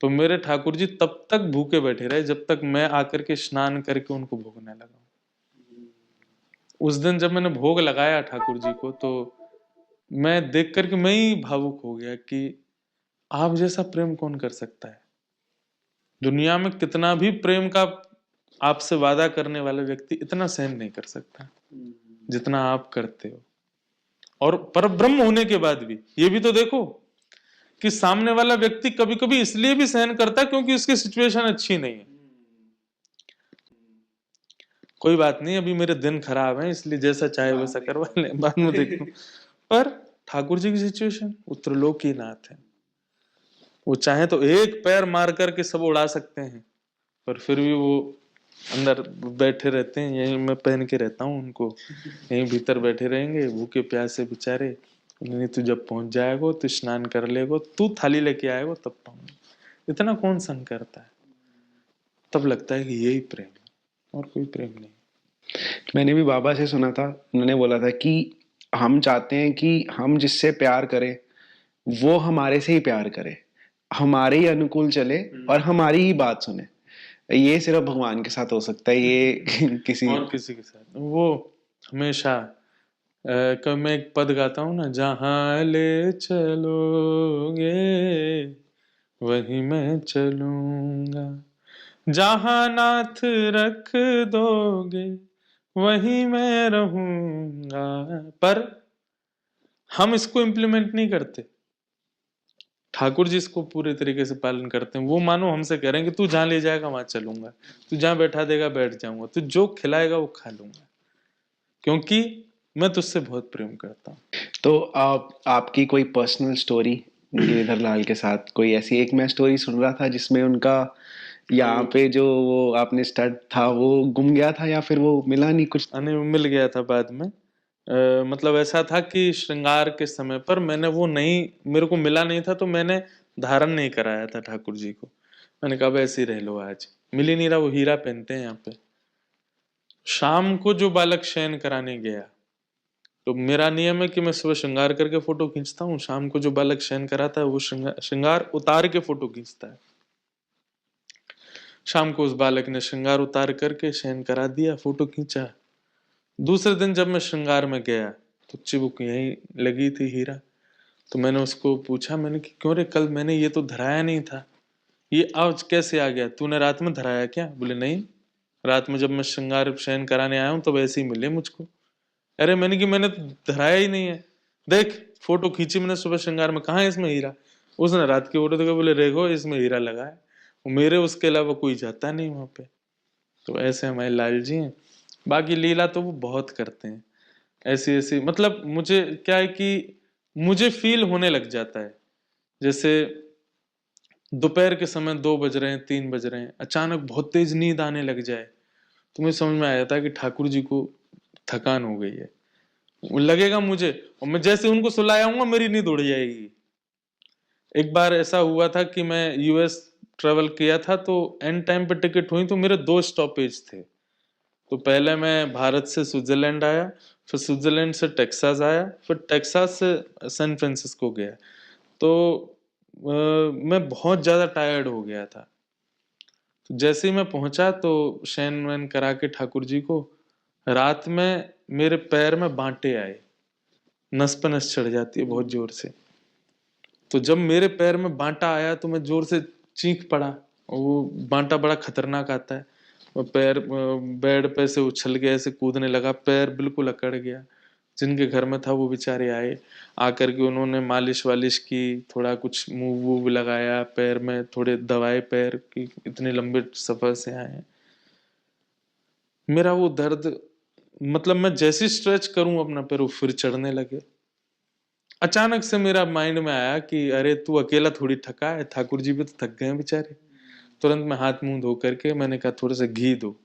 तो मेरे ठाकुर जी तब तक भूखे बैठे रहे जब तक मैं आकर के स्नान करके उनको भोगने लगा। उस दिन जब मैंने भोग लगाया ठाकुर जी को, तो मैं देख करके मैं ही भावुक हो गया कि आप जैसा प्रेम कौन कर सकता है। दुनिया में कितना भी प्रेम का आपसे वादा करने वाला व्यक्ति इतना सहन नहीं कर सकता जितना आप करते हो। और परब्रह्म होने के बाद भी ये भी तो देखो कि सामने वाला व्यक्ति कभी कभी इसलिए भी सहन करता है क्योंकि उसकी सिचुएशन अच्छी नहीं है। कोई बात नहीं, अभी मेरे दिन खराब है इसलिए जैसा चाहे वैसा करवा ले, बाद में देखो। पर ठाकुर जी की सिचुएशन उत्तरलोकी नाथ है, वो चाहे तो एक पैर मार करके सब उड़ा सकते हैं, पर फिर भी वो अंदर बैठे रहते हैं। यही मैं पहन के रहता हूँ उनको, यहीं भीतर बैठे रहेंगे भूखे प्यासे बेचारे। नहीं, तू जब पहुंच जाएगो तो स्नान कर लेगो, तू थाली लेके आएगो तब पाऊंगा। इतना कौन संग करता है? तब लगता है कि यही प्रेम है और कोई प्रेम नहीं। मैंने भी बाबा से सुना था, उन्होंने बोला था कि हम चाहते हैं कि हम जिससे प्यार करें वो हमारे से ही प्यार करे, हमारे ही अनुकूल चले और हमारी ही बात सुने। ये सिर्फ भगवान के साथ हो सकता है, ये किसी और किसी के साथ वो हमेशा कब मैं एक पद गाता हूँ ना, जहाँ ले चलोगे वहीं मैं चलूंगा, जहाँ नाथ रख दोगे वहीं मैं रहूंगा। पर हम इसको इम्प्लीमेंट नहीं करते, ठाकुर जी इसको पूरे तरीके से पालन करते हैं। वो मानो हमसे कह रहे हैं कि तू जहां ले जाएगा वहां चलूंगा, तू जहां बैठा देगा बैठ जाऊंगा, तू जो खिलाएगा वो खा लूंगा, क्योंकि मैं तुझसे बहुत प्रेम करता हूँ। तो आपकी कोई पर्सनल स्टोरी गिरिधर लाल के साथ कोई ऐसी? एक मैं स्टोरी सुन रहा था जिसमें उनका यहाँ पे जो वो आपने स्टड था वो गुम गया था, या फिर वो मिला नहीं कुछ? वो मिल गया था बाद में। मतलब ऐसा था कि श्रृंगार के समय पर मैंने वो नहीं, मेरे को मिला नहीं था, तो मैंने धारण नहीं कराया था ठाकुर जी को। मैंने कहा ऐसे ही रह लो, आज मिल ही नहीं रहा। वो हीरा पहनते हैं यहाँ पे। शाम को जो बालक शयन कराने गया, तो मेरा नियम है कि मैं सुबह श्रृंगार करके फोटो खींचता हूँ, शाम को जो बालक शयन कराता है वो श्रृंगार उतार के फोटो खींचता है। शाम को उस बालक ने श्रृंगार उतार करके शयन करा दिया, फोटो खींचा। दूसरे दिन जब मैं श्रृंगार में गया तो चिबुक यहीं लगी थी हीरा। तो मैंने उसको पूछा, मैंने कि क्यों रे, कल मैंने ये तो धराया नहीं था, ये आज कैसे आ गया? तूने रात में धराया क्या? बोले नहीं, रात में जब मैं श्रृंगार शयन कराने आया हूँ तब ऐसे ही मिले मुझको। अरे मैंने कि मैंने तो धराया ही नहीं है, देख फोटो खींची मैंने सुबह श्रृंगार में, कहाँ है इसमें हीरा? उसने रात की फोटो देखा, बोले रेगो इसमें हीरा लगा है, मेरे उसके अलावा कोई जाता नहीं वहां पे। तो ऐसे हमारे लाल जी हैं। बाकी लीला तो वो बहुत करते हैं, ऐसी ऐसी, मतलब मुझे क्या है कि मुझे फील होने लग जाता है। जैसे दोपहर के समय 2 बज रहे हैं, 3 बज रहे हैं, अचानक बहुत तेज नींद आने लग जाए, तो मुझे समझ में आया था कि ठाकुर जी को थकान हो गई है, लगेगा मुझे, और मैं जैसे उनको सुलाऊंगा मेरी नींद उड़ जाएगी। एक बार ऐसा हुआ था कि मैं यूएस ट्रेवल किया था, तो एंड टाइम पे टिकट हुई, तो मेरे 2 स्टॉपेज थे। तो पहले मैं भारत से स्विट्जरलैंड आया, फिर स्विट्जरलैंड से टेक्सास आया, फिर टेक्सास से सैन फ्रांसिस्को गया। तो मैं बहुत ज़्यादा टायर्ड हो गया था। तो जैसे ही मैं पहुंचा तो शयन वैन करा के ठाकुर जी को, रात में मेरे पैर में बांटे आए, नस पे नस चढ़ जाती है बहुत जोर से। तो जब मेरे पैर में बांटा आया तो मैं जोर से चीख पड़ा, और वो बांटा बड़ा खतरनाक आता है। और पैर बेड पे से उछल के ऐसे कूदने लगा, पैर बिल्कुल अकड़ गया। जिनके घर में था वो बेचारे आए, आकर के उन्होंने मालिश वालिश की, थोड़ा कुछ मूव वूव लगाया पैर में, थोड़े दवाई पैर की, इतने लंबे सफर से आए हैं। मेरा वो दर्द, मतलब मैं जैसे स्ट्रेच करूं अपना पैर वो फिर चढ़ने लगे। अचानक से मेरा माइंड में आया कि अरे तू अकेला थोड़ी थका है, ठाकुर जी भी तो थक गए हैं बेचारे। तुरंत मैं हाथ मुंह धो करके मैंने कहा थोड़ा सा घी दो,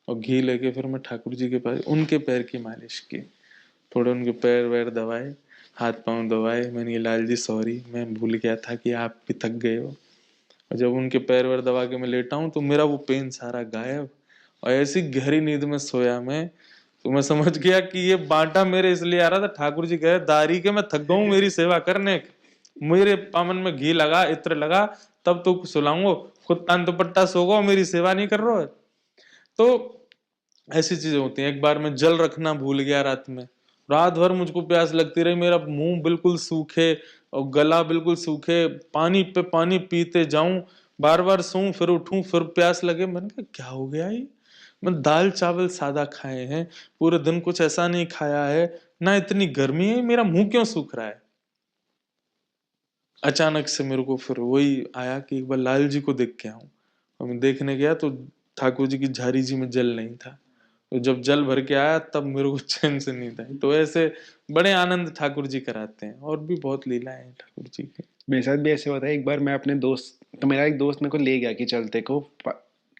और घी लेके फिर मैं ठाकुर जी के पास उनके पैर की मालिश की, थोड़े उनके पैर वैर दबाए, हाथ पांव दबाए। मैंने कहा लाल जी सॉरी, मैं भूल गया था कि आप भी थक गए हो। और जब उनके पैर वैर दबा के मैं लेटा हूँ तो मेरा वो पेन सारा गायब, और ऐसी गहरी नींद में सोया मैं। तो मैं समझ गया कि ये बांटा मेरे इसलिए आ रहा था, ठाकुर जी कहे दारी के मैं थक गऊं मेरी सेवा करने के, मेरे पामन में घी लगा, इत्र लगा, तब तो सुलाऊंगो, खुद तान दुपट्टा सोगो, मेरी सेवा नहीं कर रहे हो। तो ऐसी चीजें होती हैं। एक बार मैं जल रखना भूल गया रात में, रात भर मुझको प्यास लगती रही, मेरा मुंह बिल्कुल सूखे और गला बिल्कुल सूखे, पानी पे पानी पीते जाऊं, बार बार सोऊं फिर उठूं फिर प्यास लगे। मैंने कहा क्या हो गया ये, मैं दाल चावल सादा खाए हैं, पूरे दिन कुछ ऐसा नहीं खाया है, ना इतनी गर्मी है, मेरा मुंह क्यों सूख रहा है। अचानक से मेरे को फिर वही आया कि एक बार लाल जी को देख के आऊं, और मैं देखने गया तो ठाकुर जी की झारी जी में जल नहीं था। तो जब जल भर के आया तब मेरे को चैन से नींद आई। तो ऐसे बड़े आनंद ठाकुर जी कराते हैं, और भी बहुत लीलाएं हैं ठाकुर जी की। मेरे साथ भी ऐसे होता है। एक बार मैं अपने दोस्त, तो मेरा एक दोस्त मेरे को ले गया कि चलते को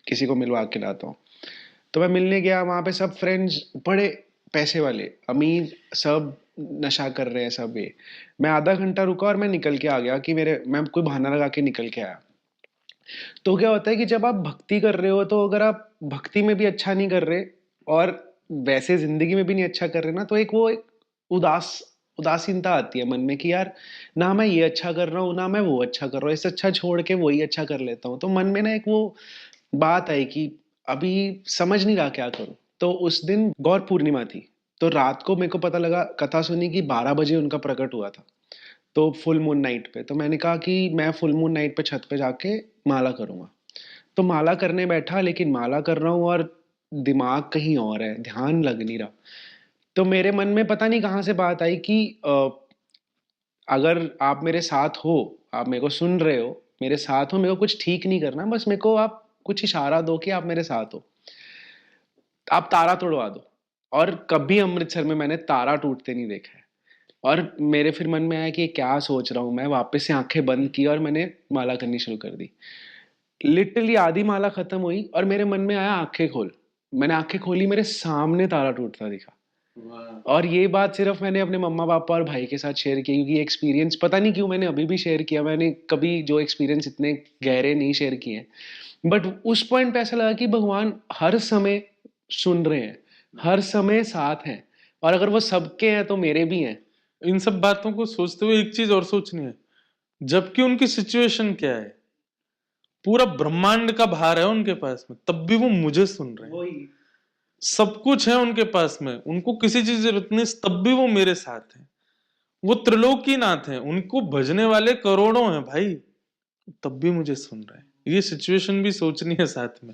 किसी को मिलवा के लाता हूँ। तो मैं मिलने गया, वहाँ पे सब फ्रेंड्स बड़े पैसे वाले अमीर, सब नशा कर रहे हैं सब। ये मैं आधा घंटा रुका और मैं निकल के आ गया कि मैं कोई बहाना लगा के निकल के आया। तो क्या होता है कि जब आप भक्ति कर रहे हो, तो अगर आप भक्ति में भी अच्छा नहीं कर रहे और वैसे जिंदगी में भी नहीं अच्छा कर रहे ना, तो एक उदास उदासीनता आती है मन में कि यार, ना मैं ये अच्छा कर रहा हूँ ना मैं वो अच्छा कर रहा हूँ, इससे अच्छा छोड़ के वही अच्छा कर लेता हूँ। तो मन में ना एक वो बात आई कि अभी समझ नहीं रहा क्या करूं। तो उस दिन गौर पूर्णिमा थी, तो रात को मेरे को पता लगा, कथा सुनी कि 12 बजे उनका प्रकट हुआ था, तो फुल मून नाइट पे। तो मैंने कहा कि मैं फुल मून नाइट पे छत पे जाके माला करूंगा। तो माला करने बैठा, लेकिन माला कर रहा हूँ और दिमाग कहीं और है, ध्यान लग नहीं रहा। तो मेरे मन में पता नहीं कहाँ से बात आई कि अगर आप मेरे साथ हो, आप मेरे को सुन रहे हो, मेरे साथ हो, मेरे को कुछ ठीक नहीं करना, बस मेरे को आप कुछ इशारा दो कि आप मेरे साथ हो, आप तारा तोड़वा दो। और कभी अमृतसर में मैंने तारा टूटते नहीं देखा है। और मेरे फिर मन में आया कि क्या सोच रहा हूँ मैं, वापस से आंखें बंद की और मैंने माला करनी शुरू कर दी। लिटरली आधी माला खत्म हुई और मेरे मन में आया आंखें खोल। मैंने आंखें खोली, मेरे सामने तारा टूटता दिखा। और ये बात सिर्फ मैंने अपने मम्मा पापा और भाई के साथ शेयर की, क्योंकि ये एक्सपीरियंस पता नहीं क्यों मैंने अभी भी शेयर किया। मैंने कभी जो एक्सपीरियंस इतने गहरे नहीं शेयर किए हैं, बट उस पॉइंट पे ऐसा लगा कि भगवान हर समय सुन रहे हैं, हर समय साथ हैं, और अगर वो सबके हैं तो मेरे भी हैं। इन सब बातों को सोचते हुए एक चीज और सोचनी है, जबकि उनकी सिचुएशन क्या है, पूरा ब्रह्मांड का भार है उनके पास में, तब भी वो मुझे सुन रहे हैं। सब कुछ है उनके पास में, उनको किसी चीज की जरूरत नहीं, तब भी वो मेरे साथ हैं। वो त्रिलोकीनाथ हैं, उनको भजने वाले करोड़ों हैं भाई, तब भी मुझे सुन रहे हैं। ये सिचुएशन भी सोचनी है साथ में,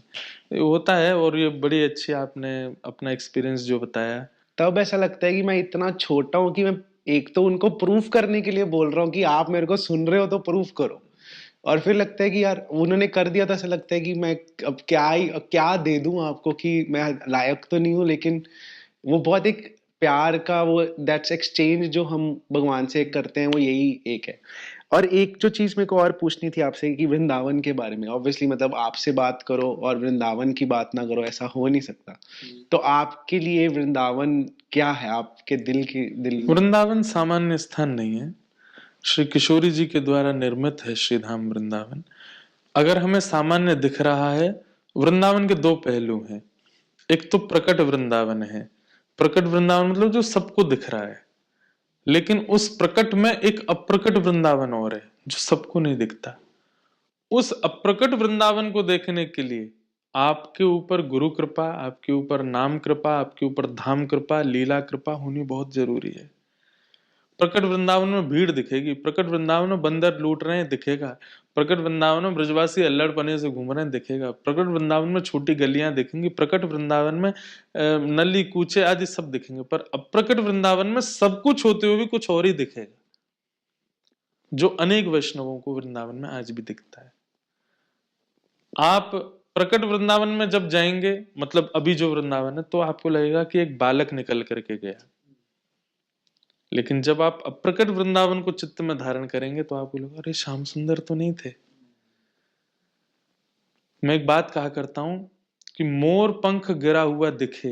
ये होता है। और ये बड़ी अच्छी आपने अपना एक्सपीरियंस जो बताया। तब ऐसा लगता है कि मैं इतना छोटा हूं कि मैं एक तो उनको प्रूफ करने के लिए बोल रहा हूँ कि आप मेरे को सुन रहे हो तो प्रूफ करो, और फिर लगता है कि यार उन्होंने कर दिया, तो ऐसा लगता है कि मैं अब क्या दे दूं आपको, कि मैं लायक तो नहीं हूं। लेकिन वो बहुत एक प्यार का वो दैट्स एक्सचेंज जो हम भगवान से करते हैं, वो यही एक है। और एक जो चीज मेरे को और पूछनी थी आपसे कि वृंदावन के बारे में, ऑब्वियसली मतलब आपसे बात करो और वृंदावन की बात ना करो, ऐसा हो नहीं सकता। तो आपके लिए वृंदावन क्या है, आपके दिल वृंदावन सामान्य स्थान नहीं है, श्री किशोरी जी के द्वारा निर्मित है श्री धाम वृंदावन। अगर हमें सामान्य दिख रहा है, वृंदावन के दो पहलू हैं। एक तो प्रकट वृंदावन है, प्रकट वृंदावन मतलब जो सबको दिख रहा है, लेकिन उस प्रकट में एक अप्रकट वृंदावन और है जो सबको नहीं दिखता। उस अप्रकट वृंदावन को देखने के लिए आपके ऊपर गुरु कृपा, आपके ऊपर नाम कृपा, आपके ऊपर धाम कृपा, लीला कृपा होनी बहुत जरूरी है। प्रकट वृंदावन में भीड़ दिखेगी, प्रकट वृंदावन में बंदर लूट रहे हैं दिखेगा, प्रकट वृंदावन में ब्रजवासी अल्लड़ पने से घूम रहे हैं दिखेगा, प्रकट वृंदावन में छोटी गलियां दिखेंगी, प्रकट वृंदावन में नली कूचे आदि सब दिखेंगे। पर अप्रकट वृंदावन में सब कुछ होते हुए भी कुछ और ही दिखेगा, जो अनेक वैष्णवों को वृंदावन में आज भी दिखता है। आप प्रकट वृंदावन में जब जाएंगे, मतलब अभी जो वृंदावन है, तो आपको लगेगा कि एक बालक निकल करके गया। लेकिन जब आप अप्रकट वृंदावन को चित्त में धारण करेंगे तो आपको लगेगा अरे श्याम सुंदर तो नहीं थे। मैं एक बात कहा करता हूं कि मोर पंख गिरा हुआ दिखे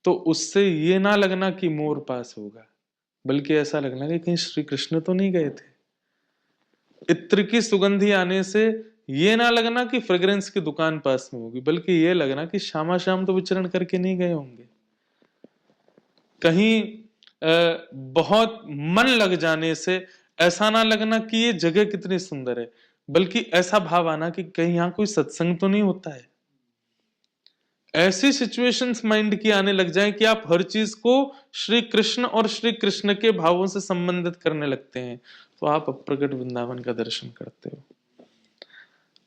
तो उससे ये ना लगना कि मोर पास होगा, बल्कि ऐसा लगना कि कहीं श्री कृष्ण तो नहीं गए थे। इत्र की सुगंधी आने से ये ना लगना कि फ्रेग्रेंस की दुकान पास में होगी, बल्कि ये लगना कि श्यामा श्याम तो विचरण करके नहीं गए होंगे। कहीं बहुत मन लग जाने से ऐसा ना लगना कि ये जगह कितनी सुंदर है, बल्कि ऐसा भाव आना कि कहीं यहां कोई सत्संग तो नहीं होता है। ऐसी सिचुएशंस माइंड की आने लग जाए कि आप हर चीज को श्री कृष्ण और श्री कृष्ण के भावों से संबंधित करने लगते हैं, तो आप अप्रकट वृंदावन का दर्शन करते हो।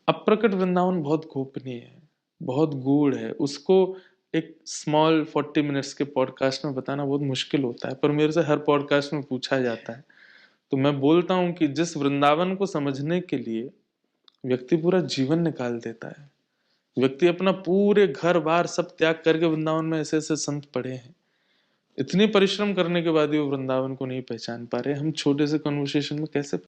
अप्रकट वृंदावन बहुत गोपनीय है, बहुत गूढ़ है। उसको एक स्मॉल 40 मिनट्स के पॉडकास्ट में बताना बहुत मुश्किल होता है, पर मेरे से हर पॉडकास्ट में पूछा जाता है, तो मैं बोलता हूं कि जिस वृंदावन को समझने के लिए व्यक्ति पूरा जीवन निकाल देता है, व्यक्ति अपना पूरे घर बार सब त्याग करके वृंदावन में ऐसे ऐसे संत पड़े हैं, इतने परिश्रम करने के बाद भी वो वृंदावन को नहीं पहचान पा रहे। हम छोटे से कन्वर्सेशन में कैसे